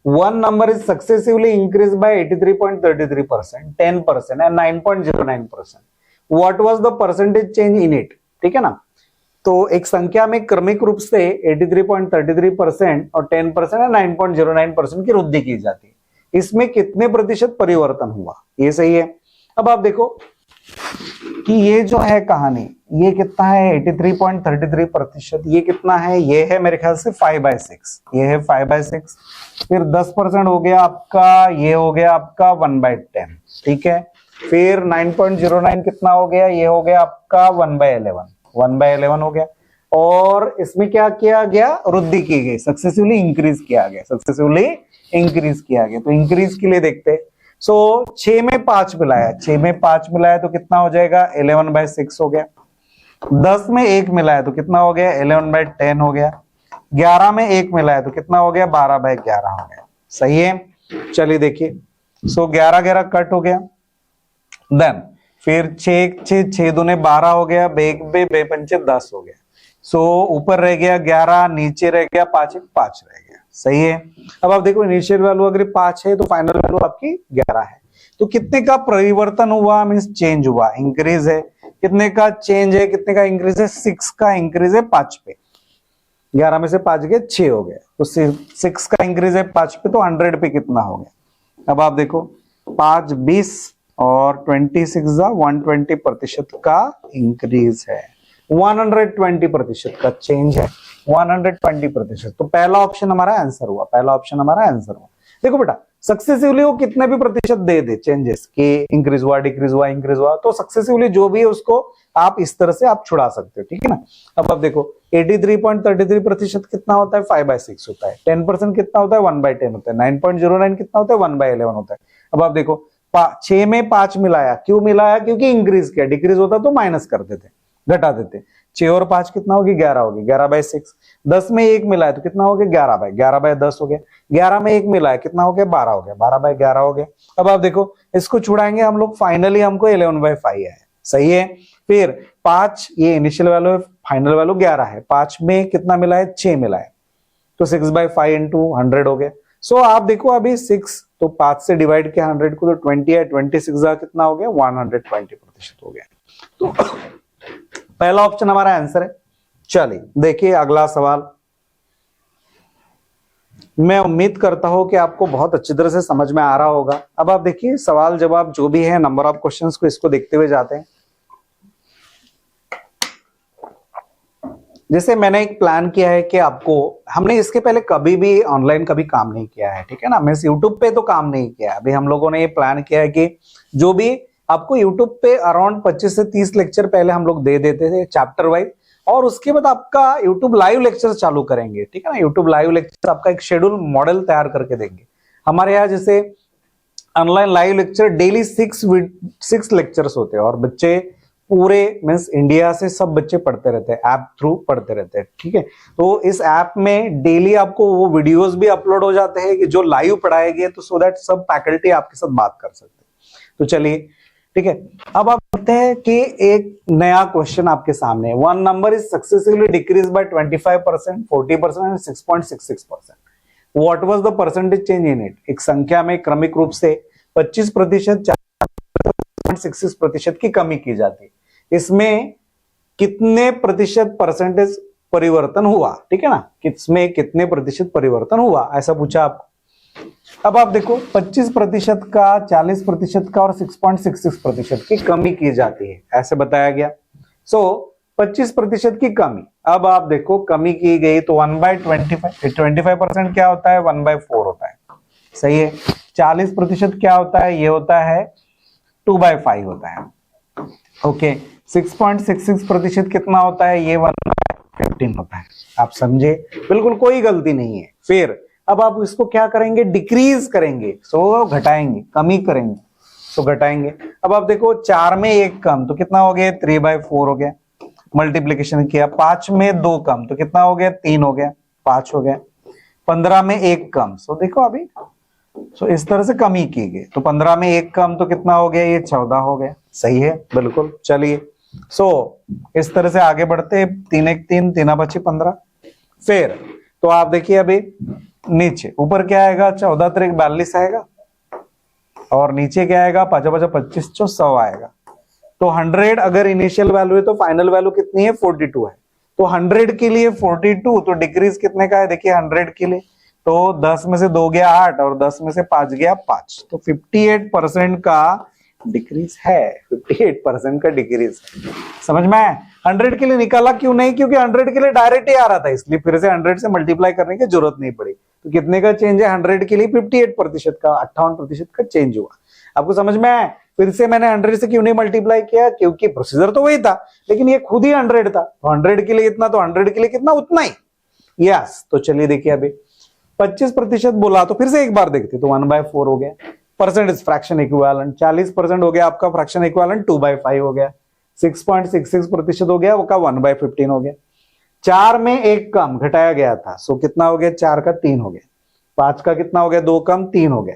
1 number is successively increase by 83.33%, 10% and 9.09%। What was the percentage change in it, ठीक है ना। तो एक संख्या में क्रमिक रूप से 83.33% और 10% और 9.09% की वृद्धि की जाती है, इसमें कितने प्रतिशत परिवर्तन हुआ, ये सही है। अब आप देखो कि ये जो है कहानी, ये कितना है 83.33%, ये कितना है, ये है मेरे ख्याल से 5/6, ये है 5/6। फिर 10% हो गया आपका, ये हो गया आपका 1/10, ठीक है। फिर 9.09 कितना हो गया, ये हो गया आपका 1/11, 1/11 हो गया। और इसमें क्या किया गया, वृद्धि की गई, सक्सेसिवली इंक्रीज किया गया, सक्सेसिवली इंक्रीज किया गया। तो इंक्रीज के लिए देखते हैं। सो 6 में 5 मिलाया, 6 में 5 मिलाया तो कितना हो जाएगा 11/6 हो गया। 10 में 1 मिलाया तो कितना हो गया 11/10 हो गया। 11 में 1 मिलाया तो कितना हो गया 12/11 हो गया, सही है। चलिए देखिए, सो 11 11 कट हो गया। देन फिर 6 दूने 12 हो गया, 2 पंचे 10 हो गया। सो ऊपर रह गया 11, नीचे रह गया 5 5 रह गया, सही है। अब आप देखो इनिशियल वैल्यू अगर 5 है तो फाइनल वैल्यू आपकी 11 है। तो कितने का परिवर्तन हुआ, मींस चेंज हुआ, इंक्रीज है। कितने का चेंज है, कितने का इंक्रीज है, 6 का इंक्रीज है 5 पे। 11 में से 5 गए 6 हो गए, तो 6 का इंक्रीज है 5 पे, तो 100 पे कितना हो गया। अब आप देखो 5 20 और 26 120% का इंक्रीज है, 120% का चेंज है, 120%। तो पहला ऑप्शन हमारा आंसर हुआ, पहला ऑप्शन हमारा आंसर हुआ। देखो बेटा सक्सेसिवली वो कितने भी प्रतिशत दे दे चेंजेस के, इंक्रीज हुआ डिक्रीज हुआ इंक्रीज हुआ, तो सक्सेसिवली जो भी है उसको आप इस तरह से आप छुड़ा सकते हो, ठीक है ना। अब आप देखो 83.33% कितना होता है 5/6 होता है, 10% कितना होता है 1/10 होता है, 9.09 कितना होता है 1/11 होता है। अब आप देखो 6 में 5 मिलाया, क्यों मिलाया, क्योंकि इंक्रीज किया, डिक्रीज होता तो माइनस कर देते, घटा देते। 6 और 5 कितना होगी 11 होगी, 11/6। 10 में 1 मिलाया तो कितना हो गया 11/10 हो गया। 11 में 1 मिलाया कितना हो गया 12 हो गया, 12/11 हो गया। अब आप देखो इसको छुड़ाएंगे हम लोग, फाइनली हमको 11/5 है, सही है। फिर 5, ये इनिशियल वैल्यू है, फाइनल वैल्यू 11 है। 5 में कितना मिला है 6 मिला है, तो 6/5 इंटू 100 हो गया। सो आप देखो अभी 6 तो 5 से डिवाइड किया 100 को, तो 20 है, 26 कितना हो गया 120% हो गया। तो पहला ऑप्शन हमारा आंसर है। चलिए देखिए अगला सवाल। मैं उम्मीद करता हूं कि आपको बहुत अच्छी तरह से समझ में आ रहा होगा। अब आप देखिए सवाल जवाब जो भी है, नंबर ऑफ क्वेश्चंस को इसको देखते हुए जाते हैं। जैसे मैंने एक प्लान किया है कि आपको, हमने इसके पहले कभी भी ऑनलाइन कभी काम नहीं किया है, ठीक है ना। मैं यूट्यूब पे तो काम नहीं किया, अभी हम लोगों ने ये प्लान किया है कि जो भी आपको यूट्यूब पे अराउंड 25 से 30 लेक्चर पहले हम लोग दे देते थे चैप्टर वाइज, और उसके बाद आपका यूट्यूब लाइव लेक्चर चालू करेंगे, ठीक है ना। यूट्यूब लाइव लेक्चर आपका एक शेड्यूल मॉडल तैयार करके देंगे। हमारे यहाँ जैसे online live lecture daily 6 lectures होते हैं, और बच्चे पूरे मीन्स इंडिया से सब बच्चे पढ़ते रहते हैं, ऐप थ्रू पढ़ते रहते हैं, ठीक है। तो इस ऐप में डेली आपको वो वीडियोस भी अपलोड हो जाते हैं कि जो लाइव पढ़ाए गए, तो सो दैट सब फैकल्टी आपके साथ बात कर सकते हैं। तो चलिए ठीक है, अब आप देखते हैं कि एक नया क्वेश्चन आपके सामने है। One number is successfully decrease by 25%, 40% and 6.66%। What was the percentage change in it? एक संख्या में क्रमिक रूप से 25%, 66% की कमी की जाती है। इसमें कितने प्रतिशत परसेंटेज परिवर्तन हुआ, ठीक है ना, किसमें कितने प्रतिशत परिवर्तन हुआ, ऐसा पूछा आपको। अब आप देखो 25% का, 40% का और 6.66% की कमी की जाती है, ऐसे बताया गया। सो 25% की कमी, अब आप देखो कमी की गई तो 1/25, 25% क्या होता है, 1/4 होता है, सही है। 40% क्या होता है, ये होता है 2/5 होता है, ओके। 6.66% कितना होता है, ये 1/15 होता है। आप समझे, बिल्कुल कोई गलती नहीं है। फिर अब आप इसको क्या करेंगे, डिक्रीज करेंगे, सो घटाएंगे, कमी करेंगे, सो घटाएंगे। अब आप देखो 4 में 1 कम तो कितना हो गया, 3/4 हो गया। मल्टीप्लीकेशन किया, 5 में 2 कम तो कितना हो गया, 3 हो गया, 5 हो गया। 15 में 1 कम, सो देखो अभी, सो इस तरह से कमी की गई, तो 15 में 1 कम तो कितना हो गया, ये 14 हो गया, सही है, बिल्कुल। चलिए सो इस तरह से आगे बढ़ते, 3 1 3, 3 बची 15। फिर तो आप देखिए अभी नीचे, ऊपर क्या आएगा, 14 3 42 आएगा, और नीचे क्या आएगा, 5 5 25 100 आएगा। तो 100 अगर इनिशियल वैल्यू है तो फाइनल वैल्यू कितनी है, 42 है। तो 100 के लिए 42, तो डिक्रीज कितने का है, देखिए 100 के लिए तो 10 में से 2 गया 8 और 10 में से 5 गया 5, तो 58% का डिक्रीज है, 58% का डिक्रीज। समझ में आया? 100 के लिए निकाला क्यों नहीं, क्योंकि 100 के लिए डायरेक्ट ही आ रहा था, इसलिए फिर से 100 से मल्टीप्लाई करने की जरूरत नहीं पड़ी। तो कितने का चेंज है, 100 के लिए 58% का, 58% का चेंज हुआ। आपको समझ में आया? फिर से मैंने 100 से क्यों नहीं मल्टीप्लाई किया, क्योंकि प्रोसीजर तो वही था, लेकिन ये खुद ही 100 था, तो 100 के लिए इतना, तो 100 के लिए कितना, उतना ही। यस, तो चलिए देखिए अभी 25% बोला, तो फिर से एक बार देखते, तो 1/4 हो गया। परसेंटेज फ्रैक्शन इक्विवेलेंट 40% हो गया आपका, फ्रैक्शन इक्विवेलेंट 2/5 हो गया। 6.66% हो गया, वो का 1/15 हो गया। 4 में 1 कम घटाया गया था, सो कितना हो गया, 4 का 3 हो गया। 5 का कितना हो गया, 2 कम 3 हो गया।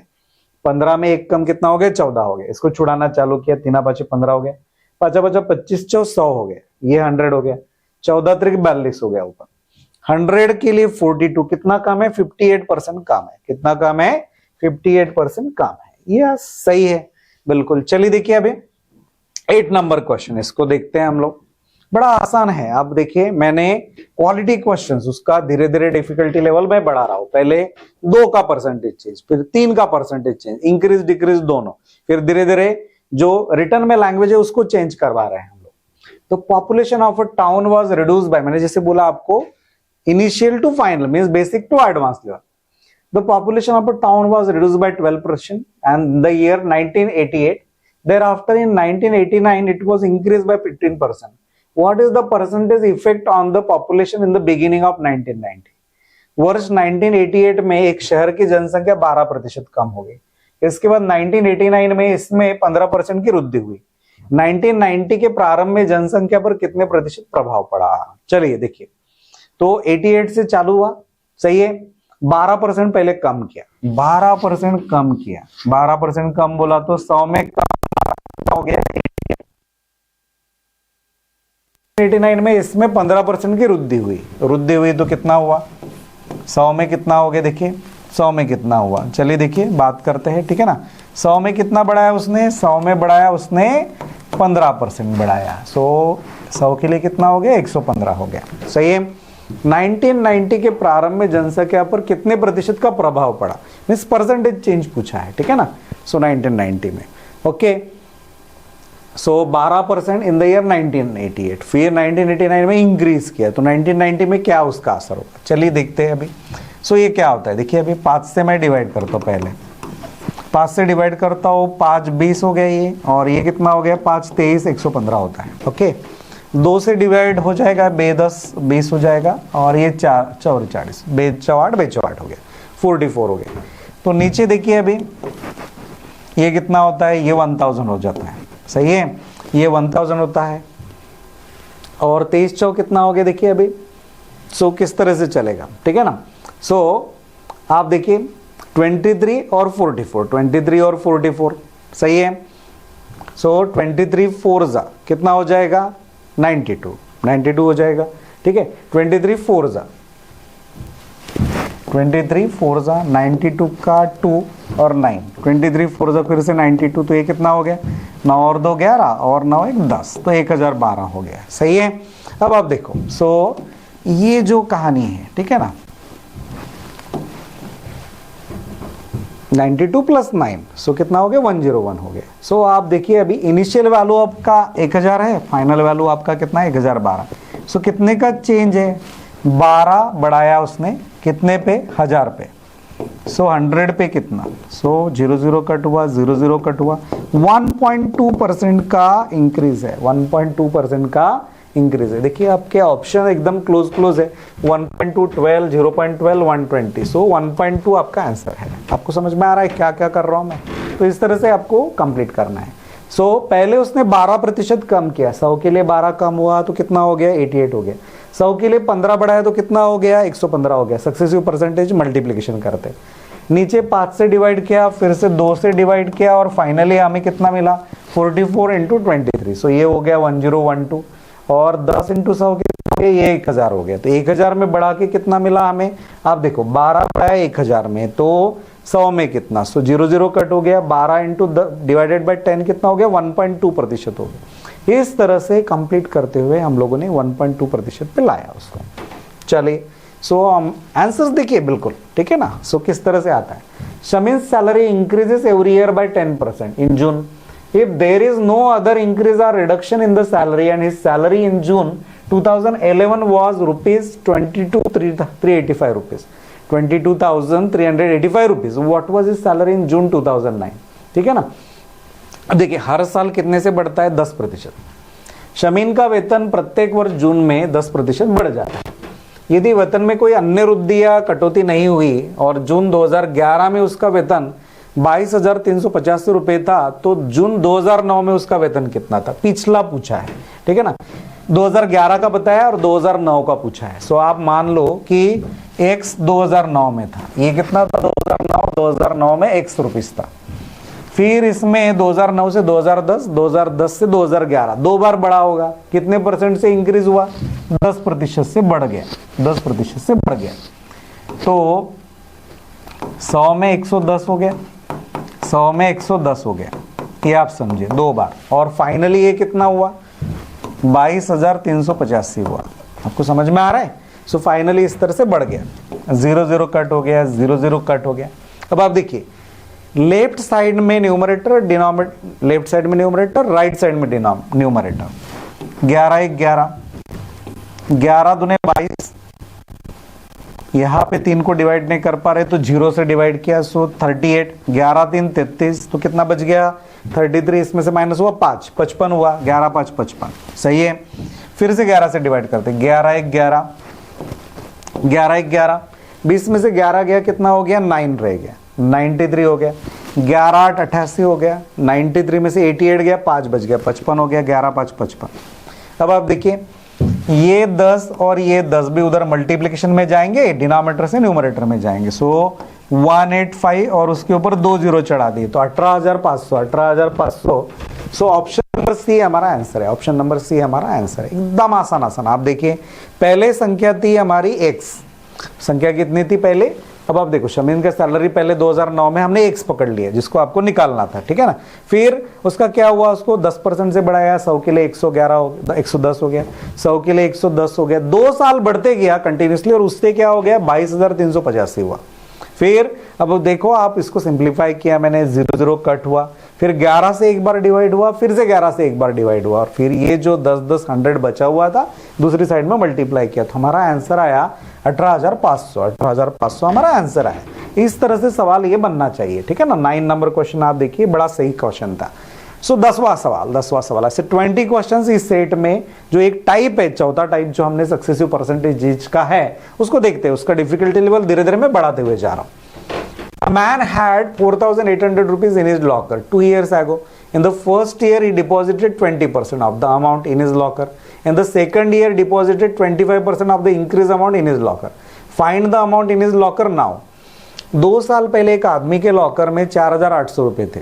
15 में 1 कम कितना हो गया, 14 हो गया। इसको छुड़ाना चालू किया, 3 5 15 हो गया, 5 5 25 100 हो गया, ये 100 हो गया। 14 3 42 हो गया ऊपर। 100 के लिए 42 कितना कम है, 58% कम है। कितना कम है, 58% कम है। यस, सही है, बिल्कुल। चलिए देखिए अभी 8 नंबर क्वेश्चन, इसको देखते हैं हम लोग। बड़ा आसान है। आप देखिए, मैंने क्वालिटी क्वेश्चंस उसका धीरे धीरे डिफिकल्टी लेवल में बढ़ा रहा हूं। पहले 2 का परसेंटेज चेंज, फिर 3 का परसेंटेज चेंज, इंक्रीज डिक्रीज दोनों, फिर धीरे धीरे जो रिटर्न में लैंग्वेज है उसको चेंज करवा रहे हैं हम लोग। तो population of a town was reduced by, मैंने जैसे बोला आपको, initial to final means basic to advance level. The population of a town was reduced by 12% and the year 1988. Thereafter in 1989 it was increased by 15%. What is the percentage effect on the population in the beginning of 1990? वर्ष 1988 में एक शहर की जनसंख्या 12% कम हो गई। इसके बाद 1989 में इसमें 15% की वृद्धि हुई। 1990 के प्रारंभ में जनसंख्या पर कितने प्रतिशत प्रभाव पड़ा? चलिए देखिए, तो 88 से चालू हुआ, सही है। 12% पहले कम किया, 12% कम किया, 12% कम बोला तो 100 में कम हो गया। 89 में इसमें 15% की वृद्धि हुई तो कितना हुआ, 100 में कितना हो गया, देखिए 100 में कितना हुआ। चलिए देखिए बात करते हैं, ठीक है ना। 100 में कितना बढ़ाया उसने, 100 में बढ़ाया उसने 15% बढ़ाया, 100 के लिए कितना हो गया, 115 हो गया, सही है। 1990 के प्रारंभ में जनसंख्या पर कितने प्रतिशत का प्रभाव पड़ा, मींस परसेंटेज चेंज पूछा है, ठीक है ना। 1990 में, ओके। 12% इन द ईयर 1988, फिर 1989 में इंक्रीज किया, तो 1990 में क्या उसका असर होगा, चलिए देखते हैं अभी। ये क्या होता है, देखिए अभी 5 से मैं डिवाइड करता हूं, पहले 5 से डिवाइड करता हूं, 5 20 हो गया ये, और ये कितना हो गया, 5 23 115 होता है, ओके। 2 से डिवाइड हो जाएगा, 10 20 हो जाएगा, और ये 4 44 4 हो गया, 44 हो गया। तो नीचे देखिए अभी ये कितना होता है, ये 1000 हो जाता है, सही है। ये 1000 होता है, और 23 चौक कितना हो गया देखिए अभी। सो किस तरह से चलेगा, ठीक है ना। सो आप देखिए 23 और 44, 23 और 44 सही है। सो 23 4 जा कितना हो जाएगा 92, 92 हो जाएगा, ठीक है। 23 4 जा 92 का 2 और 9, 23 4 जा फिर से 92, तो ये कितना हो गया 9 और 2 11 और 9 1 10, तो 1012 हो गया, सही है। अब आप देखो, सो ये जो कहानी है, ठीक है ना, 92 प्लस 9, सो कितना हो गया 101 हो गया। सो आप देखिए अभी इनिशियल वैल्यू आपका 1000 है, फाइनल वैल्यू आपका कितना है 1012। सो कितने का चेंज है, 12 बढ़ाया उसने कितने पे 1000 पे। सो 100 पे कितना, सो 00 कट हुआ, 00 कट हुआ, 1.2% का इंक्रीज है, 1.2% का इंक्रीज है। देखिए आपके ऑप्शन एकदम क्लोज है, 1.2 12 0.12 120, सो 1.2 आपका आंसर है। आपको समझ में आ रहा है क्या क्या कर रहा हूं मैं, तो इस तरह से आपको कंप्लीट करना है। सो पहले उसने 12% कम किया, 100 के लिए 12 कम हुआ तो कितना हो गया 88 हो गया, 100 के लिए 15 बढ़ाया तो कितना हो गया 115 हो गया। सक्सेसिव परसेंटेज मल्टीप्लीकेशन करते, नीचे 5 से डिवाइड किया, फिर से 2 से डिवाइड किया, और फाइनली हमें कितना मिला 44 इंटू 23, सो ये हो गया 1012, और 10 इंटू 100 के ये 1000 हो गया। तो 1000 में बढ़ा के कितना मिला हमें, आप देखो 12 बढ़ाया 1000 में तो 100 में कितना, सो 00 कट हो गया, 12 इंटू डिवाइडेड बाई 10 कितना हो गया 1.2% हो गया। इस तरह से कंप्लीट करते हुए हम लोगों ने 1.2% पे लाया उसको। चलिए, सो हम आंसर्स देखिए बिल्कुल, ठीक है ना। सो किस तरह से आता है, Shamin's salary increases every year by 10% in June if there is no other increase or reduction in the salary, and his salary in June 2011 was rupees 22,385 rupees, 22,385 rupees. What was his salary in June 2009? ठीक है ना। अब देखिए हर साल कितने से बढ़ता है 10%। शमीन का वेतन प्रत्येक वर्ष जून में 10% बढ़ जाता है। यदि वेतन में कोई अन्य वृद्धि या कटौती नहीं हुई और जून 2011 में उसका वेतन 22,385 रुपए था, तो जून 2009 में उसका वेतन कितना था, पिछला पूछा है, ठीक है ना। 2011 का बताया और 2009 का पूछा है। सो आप मान लो कि x 2009 में था, ये कितना था 2009 में x रुपीस था। फिर इसमें 2009 से 2010, 2010 से 2011 दो बार बढ़ा होगा, कितने परसेंट से इंक्रीज हुआ 10% से बढ़ गया, 10% से बढ़ गया। तो 100 में 110 हो गया, 100 में 110 हो गया, ये आप समझे दो बार, और फाइनली ये कितना हुआ 22,385 हुआ। आपको समझ में आ रहा है। सो फाइनली इस तरह से बढ़ गया, 00 कट हो गया, 00 कट हो गया। अब आप देखिए लेफ्ट साइड में न्यूमरेटर, डिनोमिनेटर, लेफ्ट साइड में न्यूमरेटर, राइट साइड में न्यूमरेटर। 11 1 11, 11 दूने 22, यहाँ पे 3 को डिवाइड नहीं कर पा रहे तो 0 से डिवाइड किया, सो 38, 11 3 33, तो कितना बच गया 33, इसमें से माइनस हुआ 5, 55 हुआ, 11 5 55, सही है। फिर से 11 से डिवाइड करते, 11 1 11, 11 1 11, 20 में से 11 गया, कितना हो गया 9 रह गया, 93 हो गया। 11 8 88 हो गया, 93 में से 88 गया, 5 बच गया, 55 हो गया, 11 5 55। अब आप देखिए ये 10 और ये 10 भी उधर मल्टीप्लिकेशन में जाएंगे, डिनोमिनेटर से न्यूमरेटर में जाएंगे। सो 185 और उसके ऊपर 2 0 चढ़ा दिए, तो 18,500, 18,500। सो ऑप्शन नंबर सी हमारा आंसर है, ऑप्शन नंबर सी हमारा आंसर है। एकदम आसान आसान। आप देखिए पहले संख्या थी हमारी x, संख्या कितनी थी पहले, अब आप देखो शमीन का सैलरी पहले 2009 में हमने x पकड़ लिया जिसको आपको निकालना था, ठीक है ना। फिर उसका क्या हुआ, उसको 10% से बढ़ाया, 100 के लिए 111 हो गया, 110 हो गया, 100 के लिए 110 हो गया, 2 साल बढ़ते गया कंटिन्यूसली, और उससे क्या हो गया 22,385 हुआ। फिर अब देखो आप इसको सिंप्लीफाई किया मैंने, 00 कट हुआ, फिर 11 से एक बार डिवाइड हुआ, फिर से 11 से एक बार डिवाइड हुआ, और फिर ये जो 10 100 बचा हुआ था दूसरी साइड में मल्टीप्लाई किया, तो हमारा आंसर आया 18,500, 18,500 हमारा आंसर आया। इस तरह से सवाल ये बनना चाहिए, ठीक है ना। 9 नंबर क्वेश्चन आप देखिए, बड़ा सही क्वेश्चन था। सो 10वां सवाल ऐसे 20 क्वेश्चन इस सेट में, जो एक टाइप है, चौथा टाइप जो हमने सक्सेसिव परसेंटेज का है उसको देखते हैं। उसका डिफिकल्टी लेवल धीरे धीरे मैं बढ़ाते हुए जा रहा हूं। A man had 4,800 rupees in his locker 2 years ago. In the first year, he deposited 20% of the amount in his locker. In the second year, deposited 25% of the increased amount in his locker. Find the amount in his locker now. 2 साल पहले एक आदमी के locker में 4,800 रुपए थे.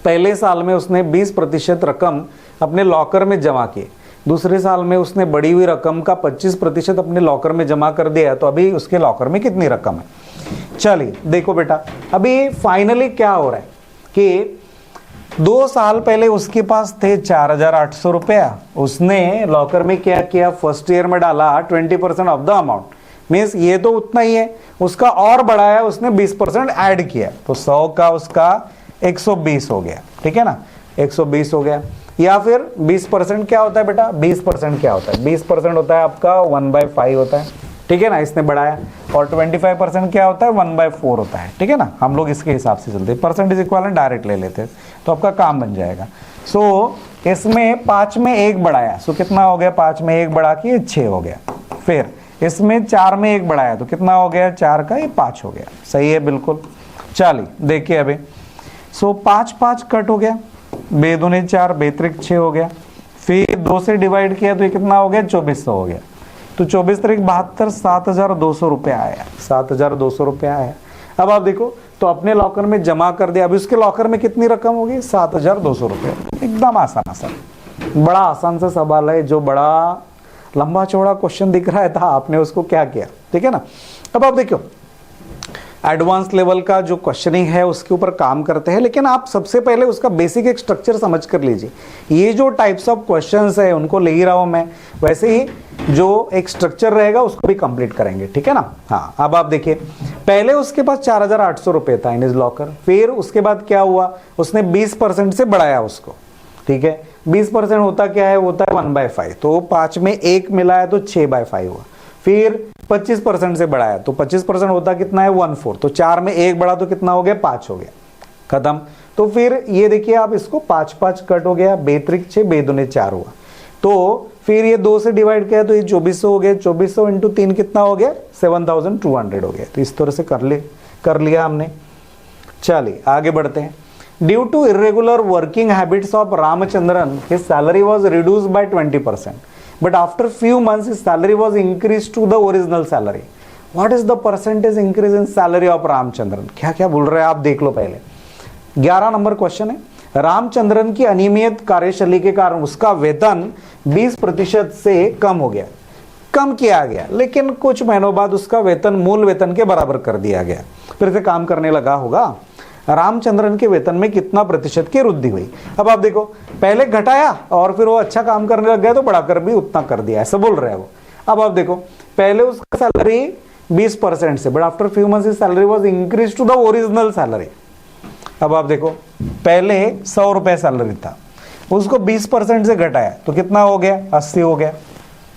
पहले साल में उसने 20% रकम अपने लॉकर में जमा की. दूसरे साल में उसने बढ़ी हुई रकम का 25% अपने लॉकर में जमा कर दिया. तो अभी उसके लॉकर में कितनी रकम है? चलिए देखो बेटा, अभी फाइनली क्या हो रहा है कि 2 साल पहले उसके पास थे 4,800 रुपया. उसने लॉकर में क्या किया? फर्स्ट ईयर में डाला 20% ऑफ द अमाउंट. मीन्स ये तो उतना ही है, उसका और बढ़ाया, उसने 20% ऐड किया. तो 100 का उसका 120 हो गया. ठीक है ना, 120 हो गया. या फिर 20% क्या होता है बेटा? 20% क्या होता है? 20% होता है आपका 1/5 होता है. ठीक है ना, इसने बढ़ाया. और 25% क्या होता है? 1/4 होता है. ठीक है ना, हम लोग इसके हिसाब से चलते हैं. परसेंटेज इक्विवेलेंट डायरेक्ट ले लेते हैं तो आपका काम बन जाएगा. सो इसमें 5 में 1 बढ़ाया, सो कितना हो गया? 5 में 1 बढ़ा के 6 हो गया. फिर इसमें 4 में 1 बढ़ाया तो कितना हो गया? 4 का ये 5 हो गया. सही है, बिल्कुल. चलिए देखिए अभी. सो 5 कट हो गया, 2 दूनी 4, 2 6 हो गया. फिर 2 से डिवाइड किया तो ये कितना हो गया? 2400 हो गया. तो 24 3 72, 7,200 रुपया आया. 7,200 रुपया आया. अब आप देखो, तो अपने लॉकर में जमा कर दिया. अभी उसके लॉकर में कितनी रकम होगी? 7,200 रुपया. एकदम आसान आसान, बड़ा आसान सा सवाल है. जो बड़ा लंबा चौड़ा क्वेश्चन दिख रहा था, आपने उसको क्या किया? ठीक है ना. अब आप देखो, एडवांस लेवल का जो क्वेश्चनिंग है उसके ऊपर काम करते हैं, लेकिन आप सबसे पहले उसका बेसिक एक स्ट्रक्चर समझ कर लीजिए. ये जो टाइप्स ऑफ क्वेश्चंस है उनको ले ही रहा हूं मैं, वैसे ही जो एक स्ट्रक्चर रहेगा उसको भी कंप्लीट करेंगे. ठीक है ना. हाँ, अब आप देखिए, पहले उसके पास 4,800 रुपए था इन इज लॉकर. फिर उसके बाद क्या हुआ? उसने 20% से बढ़ाया उसको. ठीक है, 20% होता क्या है? होता है 1/5. तो 5 में 1 मिला है तो 6/5 हुआ. फिर 25% से बढ़ाया तो 25% होता कितना है? 1/4. तो 4 में 1 बढ़ा तो कितना हो गया? 5 हो गया. खत्म. तो फिर ये देखिए आप, इसको 5 कट हो गया, 2 3 6, 2 दूनी 4 हुआ. तो फिर ये 2 से डिवाइड किया तो ये 2400 हो गया. 2400 इंटू 3 कितना हो गया? 7,200 हो गया. तो इस तरह से कर लिया हमने. चलिए आगे बढ़ते हैं. Due to irregular working habits of Ramachandran, his salary was reduced by 20%. But after few months his salary was increased to the original salary. What is the percentage increase in salary of Ramachandran? क्या क्या बोल रहे हैं आप देख लो पहले. 11 number question है. रामचंद्रन की अनियमित कार्यशैली के कारण उसका वेतन 20% से कम हो गया, कम किया गया, लेकिन कुछ महीनों बाद उसका वेतन मूल वेतन के बराबर कर दिया गया. फिर से काम करने लगा होगा. रामचंद्रन के वेतन में कितना प्रतिशत की वृद्धि हुई? अब आप देखो, पहले घटाया और फिर वो अच्छा काम करने लग गया तो बढ़ाकर भी उतना कर दिया, ऐसा बोल रहे हैं वो. अब आप देखो, पहले उसका सैलरी 20% से, but after few months salary was increase to the original salary. अब आप देखो, पहले 100 रुपए सैलरी था, उसको 20% से घटाया तो कितना हो गया? 80 हो गया.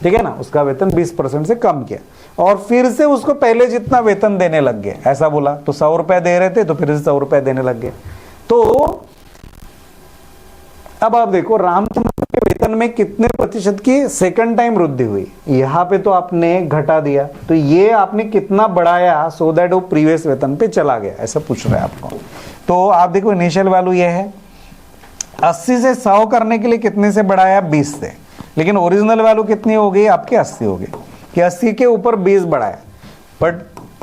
ठीक है ना, उसका वेतन 20% से कम किया और फिर से उसको पहले जितना वेतन देने लग गए, ऐसा बोला. तो 100 रुपए दे रहे थे तो फिर से 100 रुपए देने लग गए. तो अब आप देखो, रामचंद्र के वेतन में कितने प्रतिशत की सेकंड टाइम वृद्धि हुई? यहां पे तो आपने घटा दिया, तो ये आपने कितना बढ़ाया सो दैट वो प्रीवियस वेतन पे चला गया, ऐसा पूछ रहा है आपको. तो आप देखो, इनिशियल वैल्यू ये है. 80 से 100 करने के लिए कितने से बढ़ाया? 20 से. लेकिन ओरिजिनल वैल्यू कितनी हो गई आपकी? 80 हो गई. कि 80 के ऊपर 20 बढ़ाया, बट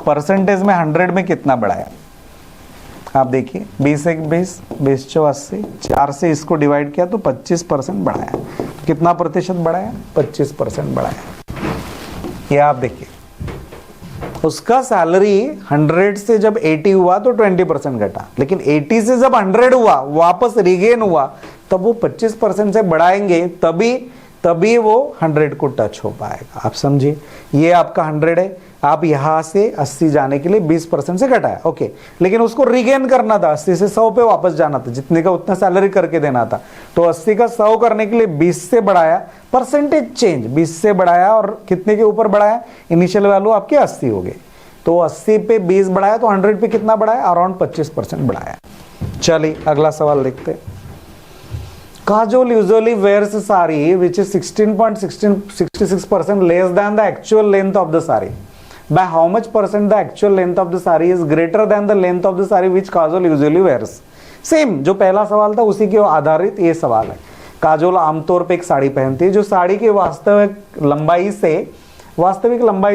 परसेंटेज में 100 में कितना बढ़ाया? आप देखिए, 20 1 20, 20 4 80, 4 से इसको डिवाइड किया तो 25% बढ़ाया. तो कितना प्रतिशत बढ़ाया? 25% बढ़ाया. ये आप देखिए, उसका सैलरी 100 से जब 80 हुआ तो 20% घटा, लेकिन 80 से जब 100 हुआ, वापस रिगेन हुआ, तब वो 25% से बढ़ाएंगे, तभी वो 100 को टच हो पाएगा. आप समझिए, ये आपका 100 है, आप यहां से 80 जाने के लिए 20% से घटाया, ओके. लेकिन उसको रिगेन करना था, 80 से 100 पे वापस जाना था, जितने का उतना सैलरी करके देना था. तो 80 का 100 करने के लिए 20 से बढ़ाया, परसेंटेज चेंज 20 से बढ़ाया और कितने के ऊपर बढ़ाया? इनिशियल वैल्यू आपकी 80 हो गई. तो 80 पे 20 बढ़ाया तो 100 पे कितना बढ़ाया? अराउंड 25% बढ़ाया. चलिए अगला सवाल देखते हैं. Kajol usually wears a saree which is 16.66% less than the actual length of the saree. By how much percent the actual length of the saree is greater than the length of the saree which Kajol usually wears? Same जो पहला सवाल था उसी के आधारित ये सवाल है। काजोल आमतौर पे एक साड़ी पहनती है जो साड़ी की वास्तविक लंबाई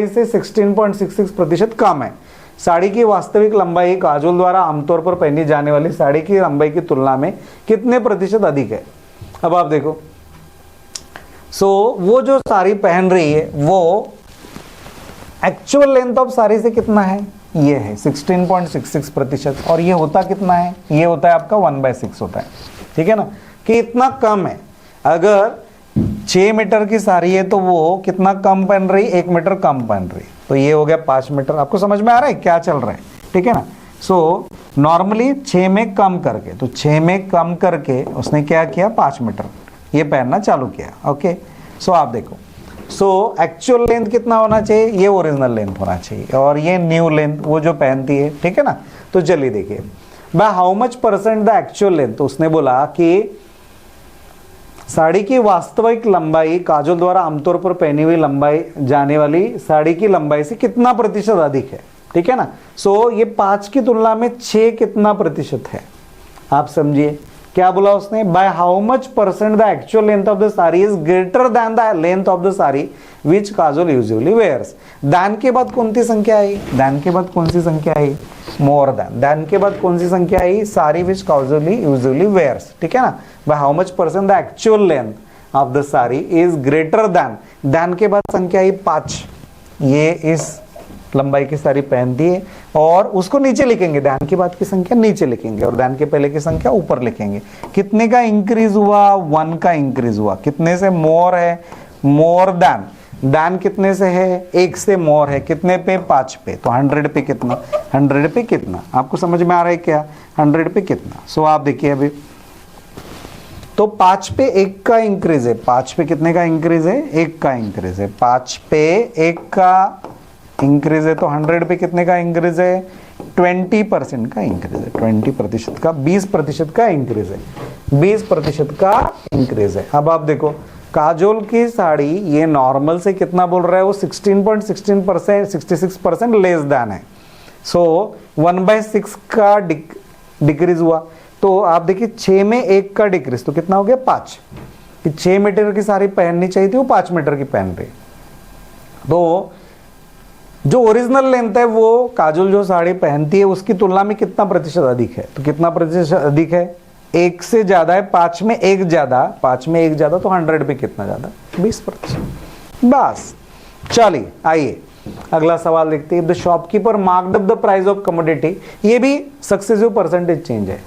से 16.66% कम है। साड़ी की वास्तविक लंबाई काजोल द्वारा आमतौर पर पहनी जाने वाली साड़ी की लंबाई की तुलना में कितने प्रतिशत अधिक है। अब आप देखो, वो जो साड़ी पहन रही है वो एक्चुअल लेंथ ऑफ साड़ी से कितना है, ये है 16.66%, और ये होता कितना है, ये होता है आपका 1/6 होता है, ठीक है ना, कि इतना कम है। अगर 6 मीटर की साड़ी है तो वो कितना कम पहन रही, 1 मीटर कम पहन रही, तो ये हो गया 5 मीटर। आपको समझ में आ रहा है क्या चल रहा है, ठीक है ना। नॉर्मली 6 में कम करके, तो 6 में कम करके उसने क्या किया, 5 मीटर ये पहनना चालू किया। ओके, आप देखो, एक्चुअल लेंथ कितना होना चाहिए, ये ओरिजिनल लेंथ होना चाहिए, और ये न्यू लेंथ वो जो पहनती है, ठीक है ना। तो चलिए देखिए, bye how much percent the actual length, तो उसने बोला कि साड़ी की वास्तविक लंबाई काजोल द्वारा आमतौर पर पहनी हुई लंबाई जाने वाली साड़ी की लंबाई से कितना प्रतिशत अधिक है, ठीक है ना। ये 5 की तुलना में 6 कितना प्रतिशत है, आप समझिए क्या बोला उसने, by how much percent the actual length of the sari is greater than the length of the sari which Kajol usually wears. Than के बाद कौन सी संख्या आई, दान के बाद कौन सी संख्या आई, मोर देन। दान के बाद कौन सी संख्या आई, sari which Kajol usually wears, ठीक है ना। Bye how much percent the actual length of the sari is greater then, दान के बाद संख्या आई 5, ये इस लंबाई की साड़ी पहनती है, और उसको नीचे लिखेंगे, दान के बाद की संख्या नीचे लिखेंगे और दान के पहले की संख्या ऊपर लिखेंगे। कितने का इंक्रीज हुआ, 1 का इंक्रीज हुआ। कितने से मोर है, मोर देन। दान कितने से है, 1 से मोर है, कितने पे, 5 पे, तो 100 पे कितना, 100 पे कितना, आपको समझ में आ रहा है क्या, 100 पे कितना। आप देखिए अभी, तो 5 पे 1 का इंक्रीज है, 5 पे कितने का इंक्रीज है, 1 का इंक्रीज है, 5 पे 1 का इंक्रीज है, तो 100 पे कितने का इंक्रीज है, 20% का इंक्रीज है, 20% का, 20% का इंक्रीज है, 20% का इंक्रीज है। अब आप देखो, काजोल की साड़ी ये नॉर्मल से कितना बोल रहा है, वो 16.16%, 66% लेस देन है। 1/6 का डिक्रीज हुआ। तो आप देखिए 6 में 1 का डिक्रीज, तो कितना हो गया, 5। 6 मीटर की साड़ी पहननी चाहिए थी, वो 5 मीटर की पहन रही। तो जो ओरिजिनल लेंथ है वो काजोल जो साड़ी पहनती है उसकी तुलना में कितना प्रतिशत अधिक है, तो कितना प्रतिशत अधिक है, 1 से ज्यादा है, 5 में 1 ज्यादा, 5 में 1 ज्यादा, तो 100 पे कितना ज्यादा, 20%। बस, चलिए आइए अगला सवाल देखते हैं। The shopkeeper marked up the price of commodity, ये भी सक्सेसिव परसेंटेज चेंज है।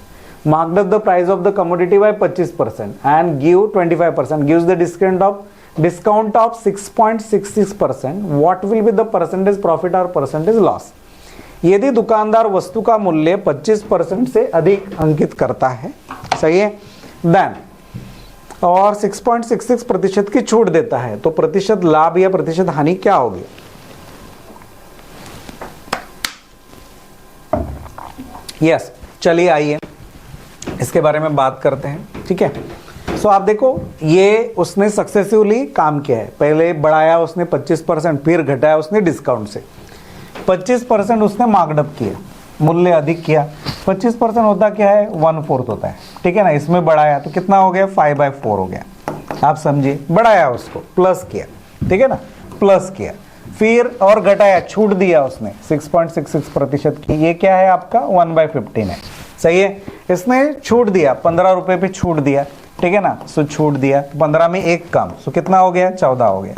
Marked up the price of the commodity by 25% and give 25%, gives the discount of 6.66%, what will be the percentage profit or percentage loss। यदि दुकानदार वस्तु का मूल्य 25% से अधिक अंकित करता है, सही है, देन और 6.66% की छूट देता है, तो प्रतिशत लाभ या प्रतिशत हानि क्या होगी। यस, चलिए आइए इसके बारे में बात करते हैं, ठीक है। आप देखो, ये उसने सक्सेसिवली काम किया है, पहले बढ़ाया उसने 25%, फिर घटाया उसने डिस्काउंट से, 25% उसने मार्कअप किया, मूल्य अधिक किया। 25% होता क्या है, 1/4 होता है, ठीक है ना। इसमें बढ़ाया तो कितना हो गया, 5/4 हो गया, आप समझिए, बढ़ाया उसको, प्लस किया, ठीक है ना, प्लस किया, फिर और घटाया, छूट दिया उसने 6.66% की, ये क्या है आपका 1/15 है, सही है। इसने छूट दिया, 15 रुपए पे छूट दिया, ठीक है ना। छूट दिया, 15 में 1 कम, कितना हो गया, 14 हो गया,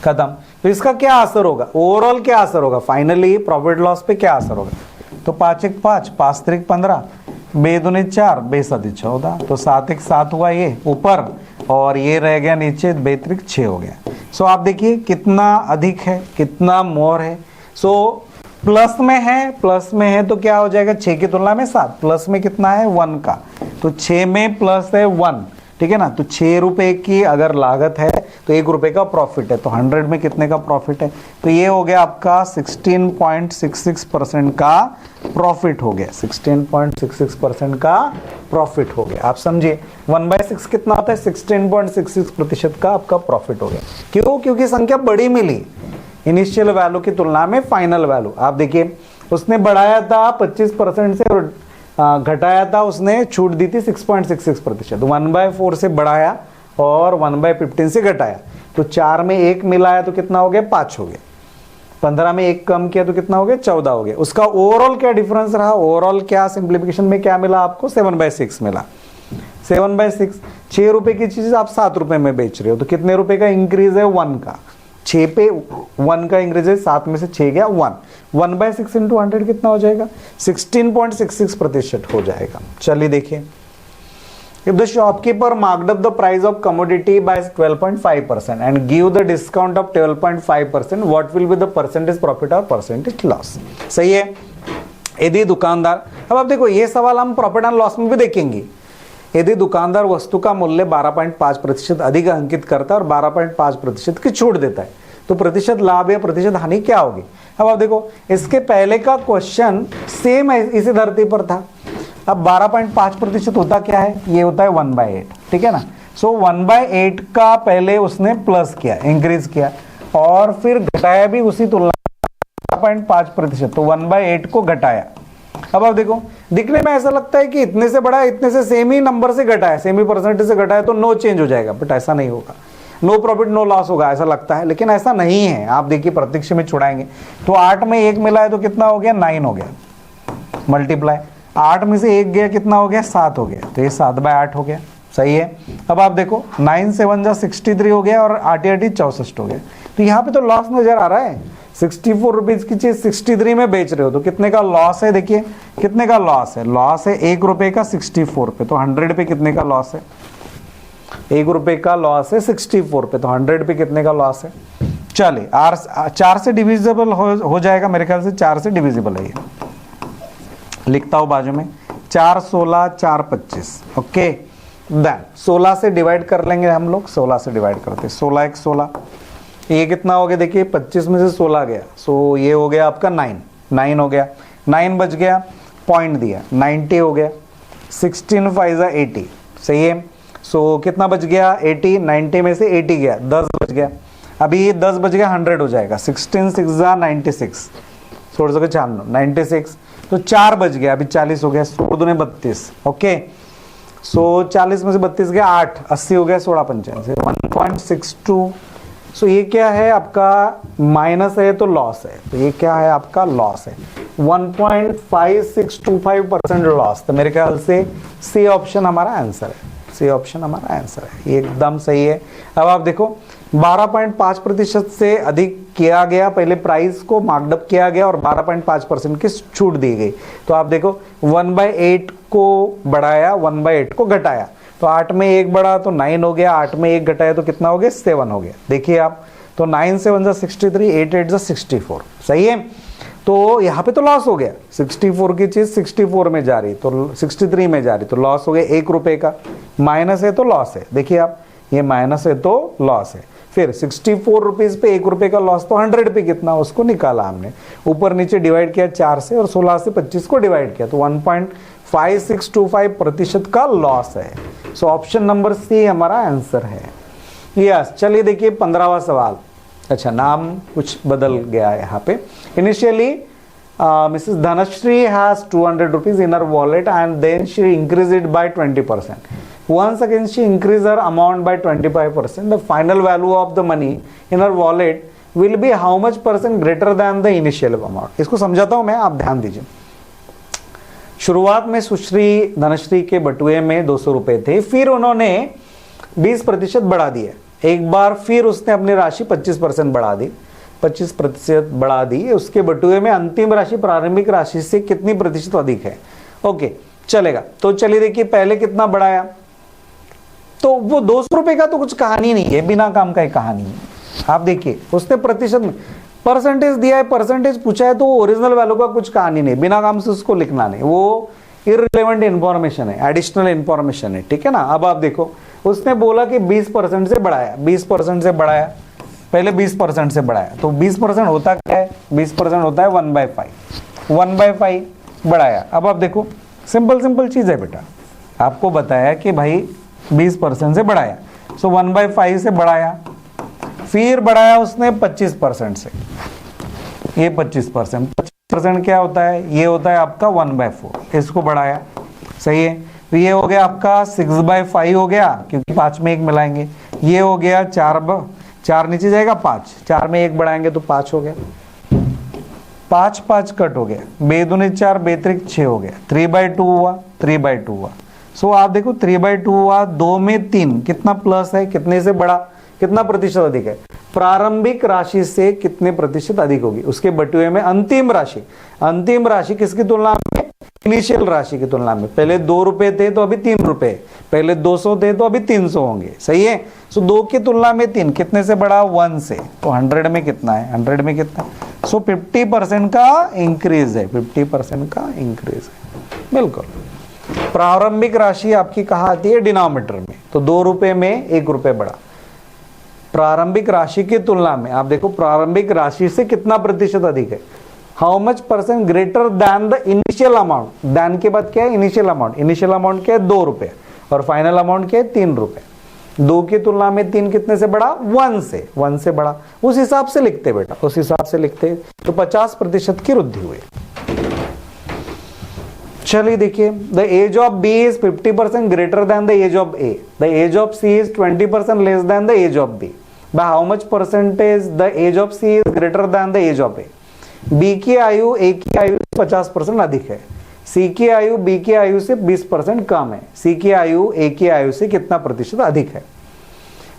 खत्म। तो इसका क्या असर होगा, ओवरऑल क्या असर होगा, फाइनली प्रॉफिट लॉस पे क्या असर होगा। तो 5 1 5, 5 3 15, 2 दूनी 4, 2 7 14, तो 7 1 7 हुआ ये ऊपर, और ये रह गया नीचे, 2 3 6 हो गया। आप देखिए कितना अधिक है, कितना मोर है। प्लस में है तो क्या हो जाएगा, 6 की तुलना में 7, प्लस में कितना है, 1 का, तो 6 में प्लस है 1, ठीक है ना। तो 6 रुपए की अगर लागत है तो 1 रुपए का प्रॉफिट है, तो 100 में कितने का प्रॉफिट है, तो ये हो गया आपका 16.66% का प्रॉफिट हो गया, 16.66% का प्रॉफिट हो गया, आप समझिए। 1/6 कितना होता है, 16.66% का आपका प्रॉफिट हो गया। क्यों, क्योंकि संख्या बड़ी मिली इनिशियल वैल्यू की तुलना में फाइनल वैल्यू। आप देखिए, उसने बढ़ाया था 25% से, घटाया था उसने, छूट दी थी 6.66%, 1/4 से बढ़ाया और 1/15 से घटाया, तो 4 में 1 मिलाया तो कितना हो गया, 5 हो गया, 15 में 1 कम किया तो कितना हो गया, 14 हो गया। उसका ओवरऑल क्या डिफरेंस रहा, ओवरऑल क्या सिंप्लीफिकेशन में क्या मिला आपको, 7/6 मिला, 7/6। 6 रुपए की चीज आप 7 रुपए में बेच रहे हो, तो कितने रुपए का इंक्रीज है, 1 का, 6 पे 1 का इंक्रीज है, 7 में से 6 गया 1, 1/6 इंटू 100 कितना हो जाएगा, 16.66% हो जाएगा। चलिए देखिए, if the shopkeeper marked up the price of commodity by 12.5% and give the discount of 12.5%, what will be the percentage profit or percentage loss? सही है। यदि दुकानदार, अब आप देखो ये सवाल हम प्रॉफिट एंड लॉस में भी देखेंगे। यदि दुकानदार वस्तु का मूल्य 12.5% अधिक अंकित करता है और 12.5% की छूट देता है, तो प्रतिशत लाभ या प्रतिशत हानि क्या होगी। अब आप देखो, इसके पहले का क्वेश्चन सेम है, इसी धरती पर था। अब 12.5% होता क्या है, ये होता है 1/8, ठीक है ना। सो 1/8 का पहले उसने प्लस किया, इंक्रीज किया, और फिर घटाया भी उसी तुलना 12.5%, तो 1/8 को घटाया। अब आप देखो, दिखने में ऐसा लगता है कि इतने से बड़ा है, इतने से सेम ही नंबर से घटाया, सेम ही परसेंटेज से घटाया तो नो चेंज हो जाएगा, बट ऐसा नहीं होगा, नो प्रॉफिट नो लॉस होगा, ऐसा लगता है, लेकिन ऐसा नहीं है। आप देखिए प्रत्यक्ष में छुड़ाएंगे तो 8 में 1 मिला है तो कितना हो गया, 9 हो गया, मल्टीप्लाई 8 में से 1 गया कितना हो गया, 7 हो गया, तो ये 7/8 हो गया। सही है। अब आप देखो 9 7 जा 63 हो गया और 8 8 64 हो गया, तो यहाँ पे तो लॉस नजर आ रहा है। 64 रुपीज की चीज 63 में बेच रहे हो तो कितने का लॉस है, देखिए कितने का लॉस है, लॉस है 1 रुपए का 64 पे, तो 100 पे कितने का लॉस है, 1 रुपए का लॉस है 64 पे, तो 100 पे कितने का लॉस है। चलिए 4 से डिविजिबल हो जाएगा, मेरे ख्याल से 4 से डिविजिबल है ये, लिखता हूं बाजू में, 4 16 4 25, ओके। देन 16 से डिवाइड कर लेंगे हम लोग, 16 से डिवाइड करते हैं, 16 1 16, ये कितना हो गया, देखिए 25 में से 16 गया, सो ये हो गया आपका 9 हो गया, 9 बच गया, पॉइंट दिया 90 हो गया, 16 5 जा 80, सही है। सो कितना बच गया, 80, 90 में से 80 गया, 10 बच गया, अभी 10 बच गया 100 हो जाएगा, 16 6 जा 96, थोड़ा सा 96, तो 4 बच गया, अभी 40 हो गया, 16 दूने 32, ओके। सो 40 में से 32 गया 8, 80 हो गया, 16 85, 1.62। सो ये क्या है आपका, माइनस है तो लॉस है, तो ये क्या है आपका लॉस है, 1.5625% लॉस, तो मेरे ख्याल से सी ऑप्शन हमारा आंसर है, सी ऑप्शन हमारा आंसर है, ये एकदम सही है। अब आप देखो 12.5% से अधिक किया गया, पहले प्राइस को मार्कडअप किया गया और 12.5% की छूट दी गई, तो आप देखो 1/8 को बढ़ाया, 1/8 को घटाया, तो 8 में 1 बढ़ा तो 9 हो गया, 8 में 1 घटाया तो कितना हो गया, 7 हो गया। देखिए आप, तो 9 7 जा 63, 8 8 जा 64, सही है। तो यहाँ पे तो लॉस हो गया, 64 की चीज 64 में जा रही तो 63 में जा रही, तो लॉस हो गया 1 रुपए का, माइनस है तो लॉस है, देखिए आप ये माइनस है तो लॉस है। फिर 64 रुपीज पे 1 रुपए का लॉस, तो 100 पे कितना, उसको निकाला हमने, ऊपर नीचे डिवाइड किया 4 से और 16 से 25 को डिवाइड किया, तो 1.5625% का लॉस है। सो ऑप्शन नंबर सी हमारा आंसर है। यस, चलिए देखिए 15वां सवाल। अच्छा, नाम कुछ बदल गया है यहाँ पे। Initially Mrs Dhanashree has 200 rupees in her wallet and then she increased it by 20%. Once again she increased her amount by 25%. The final value of the money in her wallet will be how much % greater than the initial amount. इसको समझाता हूं मैं, आप ध्यान दीजिए। शुरुआत में सुश्री धनश्री के बटुए में 200 रुपए थे, फिर उन्होंने 20% बढ़ा दिया, एक बार फिर उसने अपनी राशि 25% बढ़ा दी, 25% बढ़ा दी, उसके बटुए में अंतिम राशि प्रारंभिक राशि से कितनी प्रतिशत अधिक है। ओके, चलेगा। तो चलिए देखिए, पहले कितना बढ़ाया, तो वो 200 रुपए का तो कुछ कहानी नहीं है, बिना काम का ही कहानी है। आप देखिए उसने प्रतिशत में परसेंटेज दिया है, परसेंटेज पूछा है, तो ओरिजिनल वैल्यू का कुछ कहानी नहीं, बिना काम से उसको लिखना नहीं, वो इररिलेवेंट इंफॉर्मेशन है, एडिशनल इंफॉर्मेशन है, ठीक है ना। अब आप देखो, उसने बोला कि 20% से बढ़ाया, 20% से बढ़ाया, पहले 20% से बढ़ाया, तो 20% होता क्या है, 20% होता है 1/5, 1/5 बढ़ाया। अब आप देखो, सिंपल चीज है बेटा, आपको बताया कि भाई 20% से बढ़ाया, सो 1/5 से बढ़ाया, फिर बढ़ाया उसने 25% से, ये 25%, 50% क्या होता है, ये होता है आपका 1/4, इसको बढ़ाया, सही है। तो ये हो गया आपका 6/5 हो गया, क्योंकि 5 में 1 मिलाएंगे। ये हो गया 4 नीचे जाएगा 5, 4 में 1 बढ़ाएंगे तो 5 हो गया, 5 5 कट हो गया, बेदुनी 4 बेत्रिक 6 हो गया, 3/2 हुआ, 3/2 हुआ। सो आप देखो 3/2 हुआ, 2 में 3 कितना प्लस है, कितने से बड़ा, कितना प्रतिशत अधिक है, प्रारंभिक राशि से कितने प्रतिशत अधिक होगी, उसके बटुए में अंतिम राशि। अंतिम राशि किसकी तुलना में, इनिशियल राशि की तुलना में। पहले 2 रुपए थे तो अभी 3 रुपए, पहले 200 थे तो अभी 300 होंगे, सही है। सो 2 की तुलना में 3 कितने से बड़ा, 1 से। तो 100 में कितना है, 100 में कितना, सो 50% का इंक्रीज है, 50% का इंक्रीज है, बिल्कुल। प्रारंभिक राशि आपकी कहाँ आती है, डिनोमिनेटर में, तो 2 रुपए में 1 रुपए बढ़ा। प्रारंभिक राशि की तुलना में आप देखो प्रारंभिक राशि से कितना प्रतिशत अधिक है, how much percent greater than the initial amount. Than के बाद क्या है, इनिशियल अमाउंट। इनिशियल अमाउंट क्या है, 2 रुपए, और फाइनल अमाउंट क्या है, 3 रुपए। 2 की तुलना में 3 कितने से बड़ा, 1 से, 1 से बड़ा। उस हिसाब से लिखते बेटा, उस हिसाब से लिखते, तो 50% की वृद्धि हुई। चलिए देखिए, the age of B is 50% greater than the age of A, the age of C is 20% less than the age of B. By how much percentage the age of C is greater than the age of A. B की आयु A की आयु 50% अधिक है, सी की आयु B की आयु से 20% कम है, सी की आयु ए की आयु से कितना प्रतिशत अधिक है।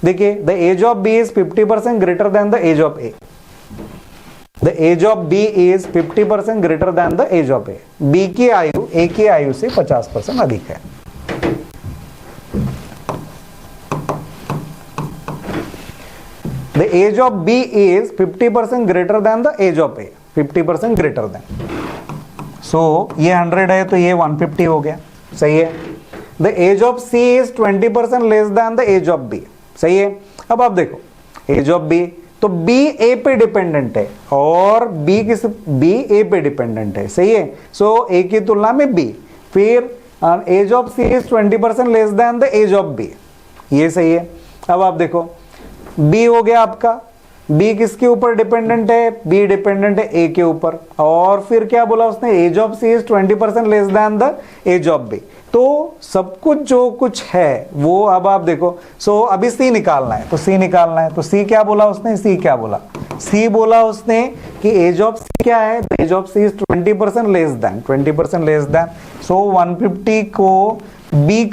देखिए, the age of B is 50% greater than the age of A. The age of B is 50% greater than the age of A. B की आयु ए की आयु से 50% अधिक है। The age of B is 50% greater than the age of A, 50% greater than. So ये 100 है तो ये 150 हो गया, सही है। The age of C is 20% less than the age of B, सही है। अब आप देखो एज ऑफ बी, तो बी ए पे डिपेंडेंट है और बी ए पे डिपेंडेंट है, सही है। सो ए की तुलना में बी, फिर age of C is 20% less than the age of B, ये सही है। अब आप देखो बी हो गया आपका, बी किसके ऊपर डिपेंडेंट है, बी डिपेंडेंट है ए के ऊपर, और फिर क्या बोला उसने, age of C is 20% less than the age of B. तो सब कुछ जो कुछ है वो अब आप देखो, सो अभी सी निकालना है, तो सी निकालना है, तो सी क्या बोला उसने, सी क्या बोला, सी बोला उसने कि एज ऑफ सी क्या है, age of C is 20% less than, 20% less than. So 150 को बी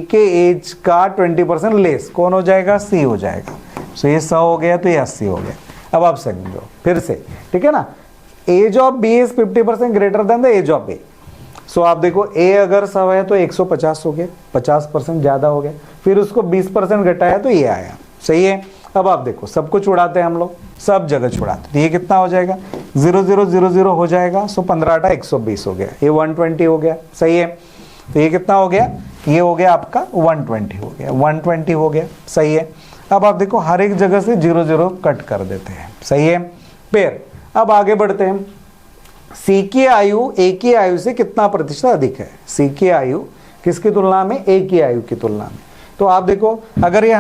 के एज का 20% लेस कौन हो जाएगा, सी हो जाएगा। सो ये 100 हो गया तो ये 80 हो गया। अब आप समझो फिर से, ठीक है ना। Age of B is 50% greater than the age of A. So आप देखो ए अगर 100 है तो 150 हो गया, 50% ज्यादा हो गया, फिर उसको 20% घटाया तो ये आया, सही है। अब आप देखो सब कुछ उड़ाते हैं हम लोग, सब जगह छुड़ाते, तो ये कितना हो जाएगा, 0 0 0 0 हो जाएगा। सो 15 8 120 हो गया, ये 120 हो गया, सही है। तो ये कितना हो गया, ये हो गया आपका 120 हो गया, 120 हो गया, सही है। अब आप देखो हर एक जगह से 0 0 कट कर देते हैं, सही है। फिर अब आगे बढ़ते हैं, सी की आयु ए की आयु से कितना प्रतिशत अधिक है, सी की आयु किसकी तुलना में, ए की आयु की तुलना में। तो आप देखो अगर ये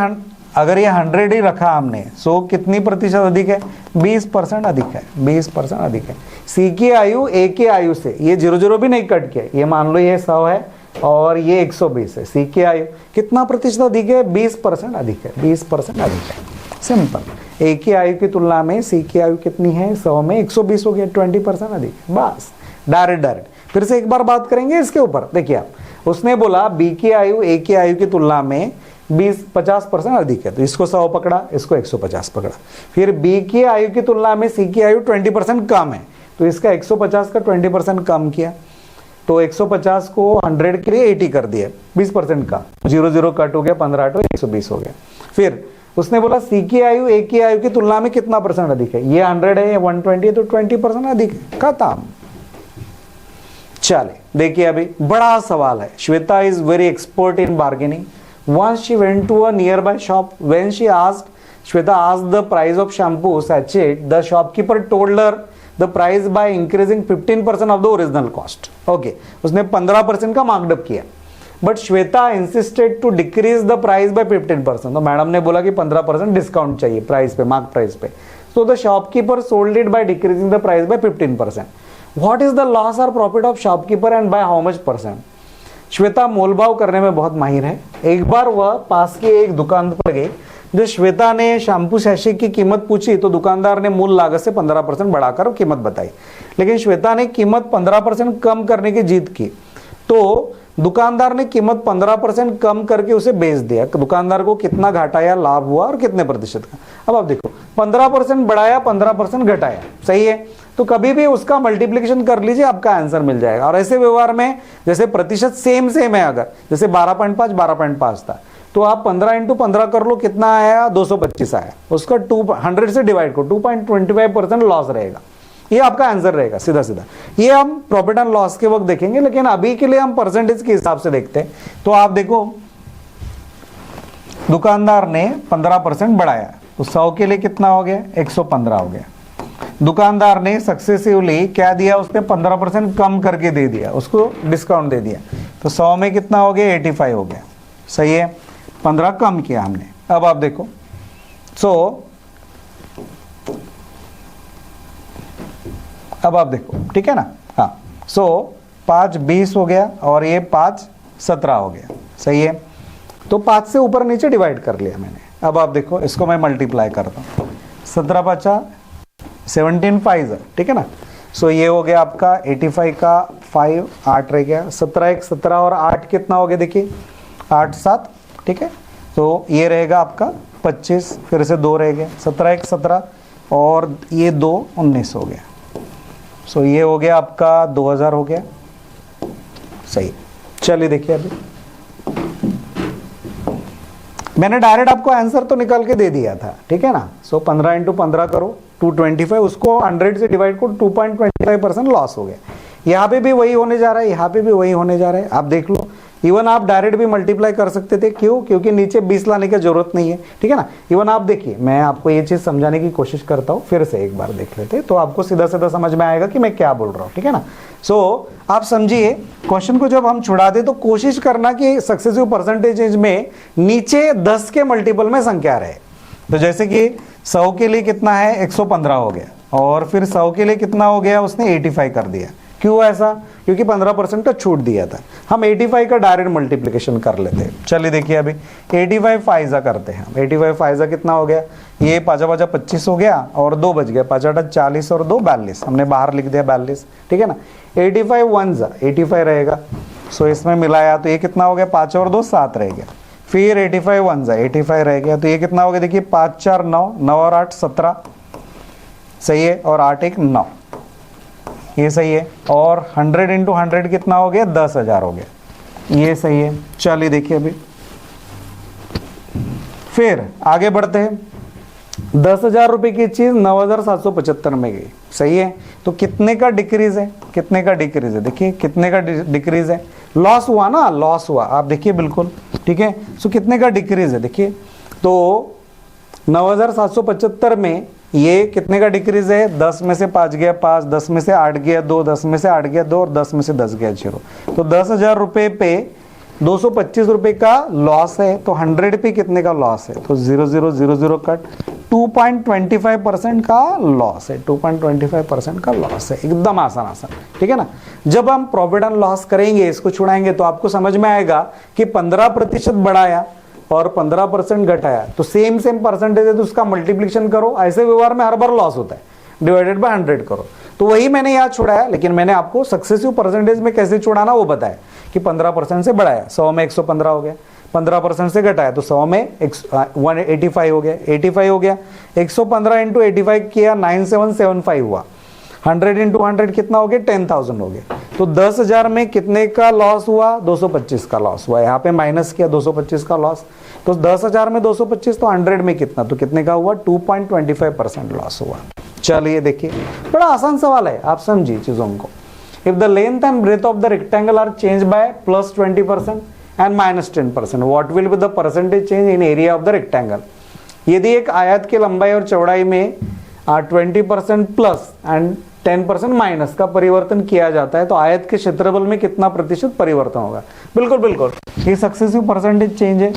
100 ही रखा हमने, सो कितनी प्रतिशत अधिक है, 20% अधिक है, 20% अधिक है। सी की आयु ए की आयु से, ये 0 0 भी नहीं कट किया, ये मान लो ये 100 है और ये 120 है, सी की आयु कितना प्रतिशत अधिक है, 20% अधिक है, 20% अधिक है, सिंपल। ए की आयु की तुलना में सी की आयु कितनी है, 100 में 120 हो गया, 20% अधिक, बस डायरेक्ट। फिर से एक बार बात करेंगे इसके ऊपर, देखिए आप, उसने बोला बी की आयु ए की आयु की तुलना में 50% अधिक है, तो इसको 100 पकड़ा, इसको 150 पकड़ा। फिर बी की आयु की तुलना में सी की आयु 20% कम है, तो इसका 150 का 20% कम किया, तो 150 को 100 के लिए 80 कर दिया, 20% का, 0 0 कट हो गया, 15 8 120 हो गया। फिर उसने बोला सी की आयु ए की आयु की तुलना में कितना परसेंट अधिक है, ये 100 है, 120 है, तो 20% अधिक है, खत्म। चले देखिए अभी बड़ा सवाल है। Shweta is very expert in bargaining. Once she went to a nearby shop. When Shweta asked the price of shampoo sachet, the shopkeeper told her the price by increasing 15% of the original cost. Okay, उसने 15% का markup किया, but Shweta insisted to decrease the price by 15%। तो madam ने बोला कि 15% discount चाहिए price पे, mark price पे। So the shopkeeper sold it by decreasing the price by 15%. What is the loss or profit of shopkeeper and by how much percent? Shweta मोलभाव करने में बहुत माहिर है। एक बार वह पास की एक दुकान पर गई। जो श्वेता ने शैम्पू सैशे की कीमत पूछी तो दुकानदार ने मूल लागत से 15% बढ़ाकर कीमत बताई, लेकिन श्वेता ने कीमत 15% कम करने की जिद की तो दुकानदार ने कीमत 15% कम करके उसे बेच दिया। दुकानदार को कितना घाटा या लाभ हुआ और कितने प्रतिशत का? अब आप देखो, 15% बढ़ाया, 15% घटाया, सही है। तो कभी भी उसका मल्टीप्लिकेशन कर लीजिए, आपका आंसर मिल जाएगा। और ऐसे व्यवहार में जैसे प्रतिशत सेम है, अगर जैसे 12.5 था तो आप 15 × 15 कर लो, कितना आया? 225 आया। उसका 100 से डिवाइड करो, 2.25% लॉस रहेगा। ये आपका आंसर रहेगा सीधा सीधा। ये हम प्रॉफिट एंड लॉस के वक्त देखेंगे, लेकिन अभी के लिए हम परसेंटेज के हिसाब से देखते हैं। तो आप देखो, दुकानदार ने 15% बढ़ाया तो 100 के लिए कितना हो गया? 115 हो गया। दुकानदार ने सक्सेसिवली क्या दिया? उसने 15% कम करके दे दिया, उसको डिस्काउंट दे दिया, तो 100 में कितना हो गया? 85 हो गया, सही है। 15 कम किया हमने। अब आप देखो, अब आप देखो, ठीक है ना? हाँ, 5 20 हो गया और ये 5 17 हो गया, सही है। तो 5 से ऊपर नीचे डिवाइड कर लिया मैंने। अब आप देखो, इसको मैं मल्टीप्लाई करता हूँ। 17 5 17 5, ठीक है ना? ये हो गया आपका 85 का 5, 8 रह गया। 17 1 17 और 8 कितना हो गया? देखिए 8 7, ठीक है। तो ये रहेगा आपका 25, फिर से 2 रह गया। 17 1 17 और ये 2 19 हो गया। ये हो गया आपका 2000 हो गया, सही। चलिए देखिए, अभी मैंने डायरेक्ट आपको आंसर तो निकाल के दे दिया था, ठीक है ना? 15 × 15 करो, 225, उसको 100 से डिवाइड करो, 2.25% लॉस हो गया। यहाँ पे भी वही होने जा रहा है, यहाँ पे भी वही होने जा रहा है। आप देख लो, इवन आप डायरेक्ट भी मल्टीप्लाई कर सकते थे। क्यों? क्योंकि नीचे 20 लाने की जरूरत नहीं है, ठीक है ना? इवन आप देखिए, मैं आपको ये चीज समझाने की कोशिश करता हूँ, फिर से एक बार देख लेते तो आपको सीधा सीधा समझ में आएगा कि मैं क्या बोल रहा हूँ, ठीक है ना? आप समझिए, क्वेश्चन को जब हम छुड़ाते तो कोशिश करना कि सक्सेसिव परसेंटेज में नीचे 10 के मल्टीपल में संख्या रहे। तो जैसे कि 100 के लिए कितना है? 115 हो गया, और फिर 100 के लिए कितना हो गया? उसने 85 कर दिया। क्यों ऐसा? क्योंकि 15% का छूट दिया था। हम 85 का डायरेक्ट मल्टीप्लिकेशन कर लेते हैं। चलिए देखिए, अभी 85 फाइजा करते हैं हम। 85 फाइजा कितना हो गया? ये 5 5 25 हो गया और 2 बच गया। 5 8 40 और 2 42, हमने बाहर लिख दिया 42, ठीक है ना? 85 1 85 रहेगा। इसमें मिलाया तो ये कितना हो गया? 5 और 2 7 रह गया। फिर 85 1 85 रह गया, तो ये कितना हो गया? देखिए 5 4 9, 9 और 8 17, सही है। और 8 1 9, ये सही है। और 100 × 100 कितना हो गया? 10,000 हो गया, ये सही है। चलिए देखिए, अभी फिर आगे बढ़ते हैं। 10,000 रुपए की चीज 9,775 में गई, सही है। तो कितने का डिक्रीज है? कितने का डिक्रीज है? देखिए कितने का डिक्रीज है? लॉस हुआ ना, लॉस हुआ, आप देखिए बिल्कुल, ठीक है। कितने का डिक्रीज है? देखिए, तो 9,775 में ये कितने का डिक्रीज है? 10 में से 5 गया 5, 10 में से 8 गया 2, 10 में से 8 गया 2 और 10 में से 10 गया 0। तो 10,000 रुपए पे 225 रुपए का लॉस है। तो 100 पे कितने का लॉस है? तो 0 0 0 0 कट, 2.25% का लॉस है। 2.25% का लॉस है, एकदम आसान, ठीक है ना? जब हम प्रॉफिट एंड लॉस करेंगे, इसको छुड़ाएंगे, तो आपको समझ में आएगा कि 15% बढ़ाया और 15% घटाया तो सेम परसेंटेज है, तो उसका मल्टीप्लिकेशन करो। ऐसे व्यवहार में हर बार लॉस होता है, डिवाइडेड बाय 100 करो। तो वही मैंने यहाँ छुड़ाया, लेकिन मैंने आपको सक्सेसिव परसेंटेज में कैसे छुड़ाना वो बताया कि 15% से बढ़ाया, 100 में 115 हो गया। 15% से घटाया तो 100 में 185 हो गया, 85 हो गया। 115 × 85 किया, 9775 हुआ। 100 × 100 कितना हो गया? 10,000 हो गया। तो 10,000 में कितने का लॉस हुआ? 225 का लॉस हुआ। यहाँ पे माइनस किया 225 का लॉस। तो 10,000 में 225, तो 100 में कितना? तो कितने का हुआ? 2.25% लॉस हुआ। चलिए देखिए, बड़ा आसान सवाल है, आप समझिए चीजों को। If the length and breadth of the rectangle are change by +20% and -10%, what will be the percentage change in area of the rectangle? यदि एक आयत की लंबाई और चौड़ाई में 20% प्लस एंड 10% माइनस का परिवर्तन किया जाता है, तो आयत के क्षेत्रफल में कितना प्रतिशत परिवर्तन होगा? बिल्कुल बिल्कुल, ये सक्सेसिव परसेंटेज चेंज है।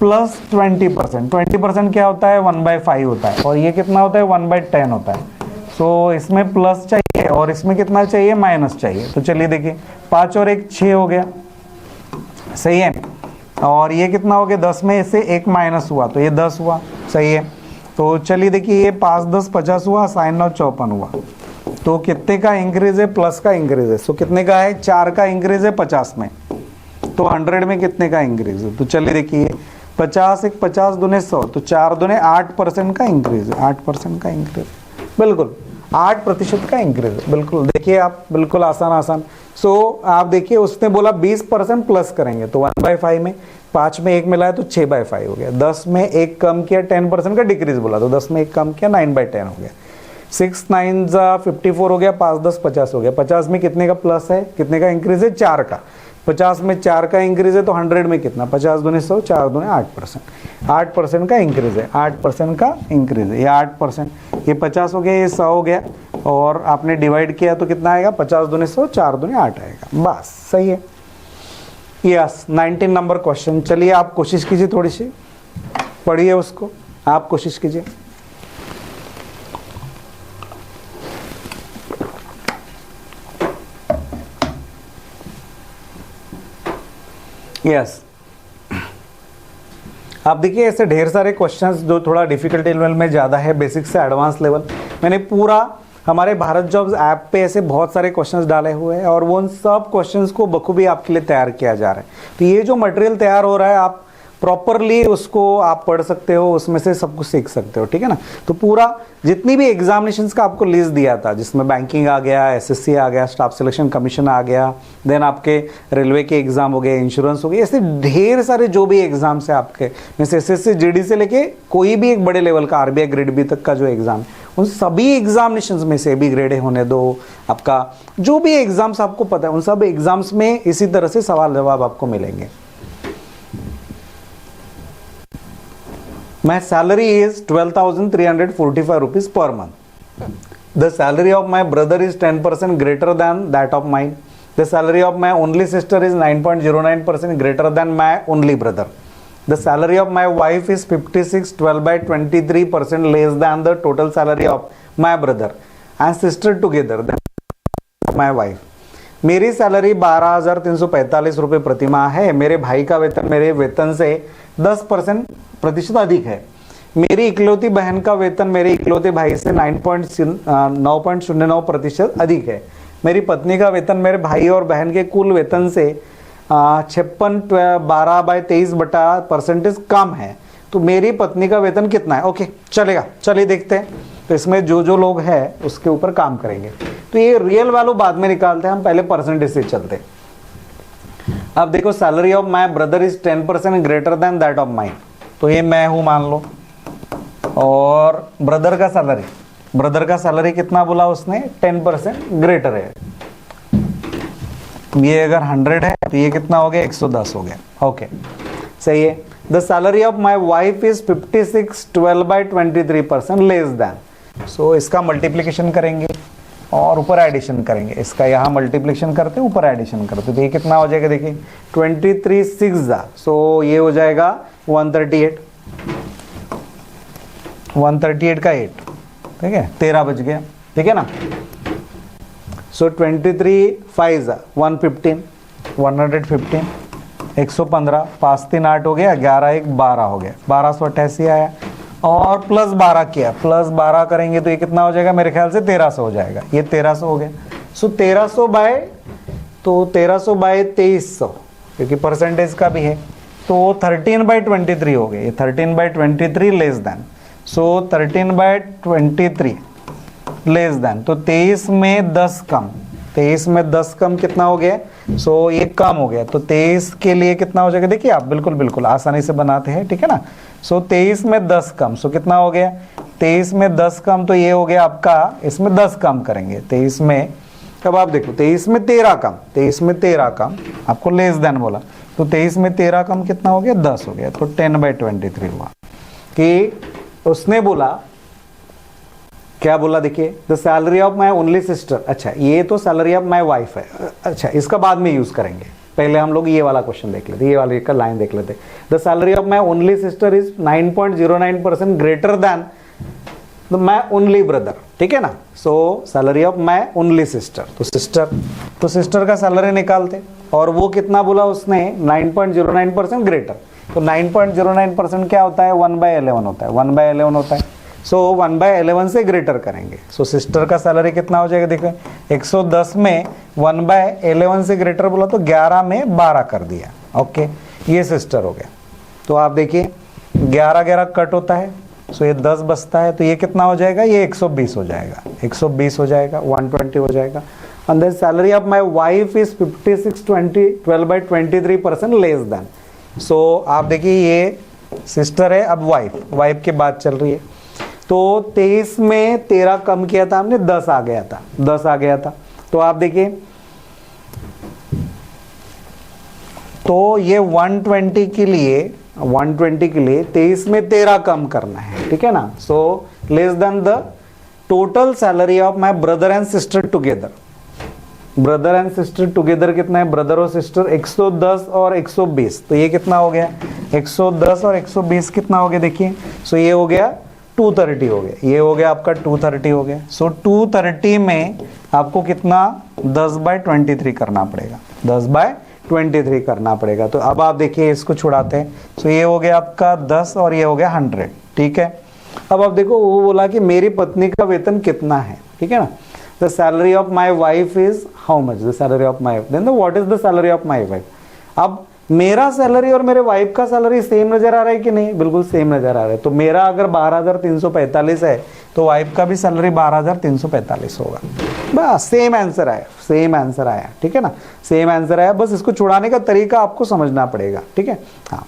प्लस 20%। 20% क्या होता है? 1/5 होता है, और ये कितना होता है? 1/10 होता है। सो इसमें प्लस चाहिए और इसमें कितना चाहिए? माइनस चाहिए। तो चलिए देखिए, 5 और 1 6 हो गया, सही है। और ये कितना हो गया? 10 में से 1 माइनस हुआ तो ये 10 हुआ, सही है। तो चलिए देखिए, ये 5 10 50 हुआ, साइन 9 54 हुआ। तो कितने का इंक्रीज है? प्लस का इंक्रीज है। सो कितने का है? 4 का इंक्रीज है 50 में। तो 100 में कितने का इंक्रीज है? तो चलिए देखिए, 50 1 50 दूने 100, तो 4 दूने 8% का इंक्रीज है। 8% का इंक्रीज, बिल्कुल 8% का इंक्रीज है। बिल्कुल देखिए आप, बिल्कुल आसान। सो आप देखिए, उसने बोला 20% प्लस करेंगे, तो 1/5 में 5 में 1 मिला है तो 6/5 हो गया। 10 में 1 कम किया, 10% का डिक्रीज बोला, तो 10 में 1 कम किया, 9/10 हो गया। 6 9 54 हो गया, 5 10 50 हो गया। 50 में कितने का प्लस है? कितने का इंक्रीज है? 4 का। 50 में 4 का इंक्रीज है, तो 100 में कितना? 50 दूने 100, 4 दूने 8%। 8% का इंक्रीज है, 8% का इंक्रीज है। ये 8%, ये 50 हो गया, ये 100 हो गया, और आपने डिवाइड किया तो कितना आएगा? 50 दूने 100, 4 दूने 8 आएगा, बस सही है। Yes, 19 number question. चलिए आप कोशिश कीजिए, थोड़ी सी पढ़िए उसको, आप कोशिश कीजिए। यस, आप देखिए ऐसे ढेर सारे क्वेश्चंस जो थोड़ा डिफिकल्टी लेवल में ज़्यादा है, बेसिक से एडवांस लेवल, मैंने पूरा हमारे भारत जॉब्स ऐप पे ऐसे बहुत सारे क्वेश्चंस डाले हुए हैं, और वो उन सब क्वेश्चंस को बखूबी आपके लिए तैयार किया जा रहा है। तो ये जो मटेरियल तैयार हो रहा है, आप प्रॉपरली उसको आप पढ़ सकते हो, उसमें से सब कुछ सीख सकते हो, ठीक है ना। तो पूरा जितनी भी एग्जामिनेशंस का आपको लिस्ट दिया था, जिसमें बैंकिंग आ गया, एसएससी आ गया, स्टाफ सिलेक्शन कमीशन आ गया, देन आपके रेलवे के एग्जाम हो गए, इंश्योरेंस हो गए, ऐसे ढेर सारे जो भी एग्जाम्स है आपके, जैसे एसएससी जीडी से लेके कोई भी एक बड़े लेवल का आरबीआई ग्रेड बी तक का जो एग्जाम है, उन सभी एग्जामिनेशंस में से भी ग्रेड होने दो, आपका जो भी एग्जाम्स आपको पता है, उन सब एग्जाम्स में इसी तरह से सवाल जवाब आपको मिलेंगे। My salary is 12,345 rupees per month. The salary of my brother is 10% greater than that of mine. The salary of my only sister is 9.09% greater than my only brother. The salary of my wife is 56 12/23% less than the total salary of my brother and sister together than my wife. मेरी salary 12,345 रुपये प्रतिमाह है। मेरे भाई का वेतन मेरे वेतन से 10% अधिक है। मेरी इकलौती बहन का वेतन मेरे इकलौते भाई से 9.09% अधिक है। मेरी पत्नी का वेतन मेरे भाई और बहन के कुल वेतन से 56 12/23% कम है। तो मेरी पत्नी का वेतन कितना है? ओके, चलेगा, चलिए देखते हैं। तो इसमें जो जो लोग हैं उसके ऊपर काम करेंगे। तो ये रियल वैल्यू बाद में निकालते हैं, हम पहले परसेंटेज से चलते हैं। अब देखो, salary of my brother is 10% greater than that of mine. तो ये मैं हूं मान लो, और ब्रदर का सैलरी कितना बोला उसने? 10% ग्रेटर है। ये अगर 100 है तो ये कितना हो गया? 110 हो गया। ओके, सही है। The salary of my wife is 56 12/23% less than. So इसका मल्टीप्लीकेशन करेंगे और ऊपर एडिशन करेंगे। इसका यहाँ मल्टीप्लिकेशन करते हैं, ऊपर एडिशन करते हैं, तो ये कितना हो जाएगा? देखिए 23 6 सो ये हो जाएगा 138 का 8, ठीक है, 13 बच गया, ठीक है ना। सो 23 5 115 115 115 5 3 8 हो गया, 11 1 12 हो गया, 1288 आया, और प्लस 12 किया, प्लस 12 करेंगे तो ये कितना हो जाएगा? मेरे ख्याल से 1300 हो जाएगा। ये 1300 हो गया। सो 1300 बाय 2300, क्योंकि परसेंटेज का भी है, तो 13/23 हो गया। ये 13/23 लेस देन। सो 13/23 लेस देन, तो 23 में 10 कम, 23 में 10 कम कितना हो गया? सो ये कम हो गया। तो 23 के लिए कितना हो जाएगा? देखिए आप बिल्कुल आसानी से बनाते हैं, ठीक है ना। सो 23 में 10 कम, सो कितना हो गया? 23 में 10 कम, तो ये हो गया आपका, इसमें 10 कम करेंगे 23 में। अब आप देखो 23 में 13 कम, 23 में 13 कम, आपको लेस देन बोला, तो 23 में 13 कम कितना हो गया? 10 हो गया। तो 10/23 हुआ। कि उसने बोला, क्या बोला? देखिए, the salary of my only sister. अच्छा, ये तो सैलरी ऑफ माई वाइफ है। अच्छा, इसका बाद में यूज करेंगे, पहले हम लोग ये वाला क्वेश्चन देख लेते, ये वाली का लाइन देख लेते। The salary of my only sister is 9.09% greater than my only brother, ठीक है ना। सो salary of my only sister, तो सिस्टर का सैलरी निकालते, और वो कितना बोला उसने 9.09% ग्रेटर, तो 9.09% क्या होता है 1/11 होता है, 1/11 होता है। सो 1/11 से ग्रेटर करेंगे। सो सिस्टर का सैलरी कितना हो जाएगा, देखो 110 में 1/11 से ग्रेटर बोला तो 11 में 12 कर दिया, ओके, ये सिस्टर हो गया। तो आप देखिए 11 कट होता है, सो ये 10 बचता है, तो ये कितना हो जाएगा, ये 120 हो जाएगा, 120 हो जाएगा, 120 हो जाएगा। And the salary of my wife is 12/23% less than. So आप देखिए ये सिस्टर है, अब वाइफ की बात चल रही है। तो 23 में 13 कम किया था हमने, 10 आ गया था। तो आप देखिए, तो ये 120 के लिए 23 में 13 कम करना है, ठीक है ना। So less than the total salary of my brother and sister together. Brother and sister together कितना है, ब्रदर और सिस्टर 110 और 120, तो ये कितना हो गया 110 और 120 कितना हो गया, देखिए। सो ये हो गया 230 हो गया, ये हो गया आपका 230 हो गया। सो 230 में आपको कितना 10/23 करना पड़ेगा, 10/23 करना पड़ेगा। तो अब आप देखिए इसको छुड़ाते हैं। सो ये हो गया आपका 10 और ये हो गया 100, ठीक है। अब आप देखो वो बोला कि मेरी पत्नी का वेतन कितना है, ठीक है ना। The salary of my wife is how much, the salary of my wife, then what is the salary of my wife. अब मेरा सैलरी और मेरे वाइफ का सैलरी सेम नजर आ रहा है कि नहीं, बिल्कुल सेम नजर आ रहा है। तो मेरा अगर 12,345 है तो वाइफ का भी सैलरी 12,345 होगा। बस सेम आंसर आया, ठीक है ना, सेम आंसर आया। बस इसको छुड़ाने का तरीका आपको समझना पड़ेगा, ठीक है। हाँ,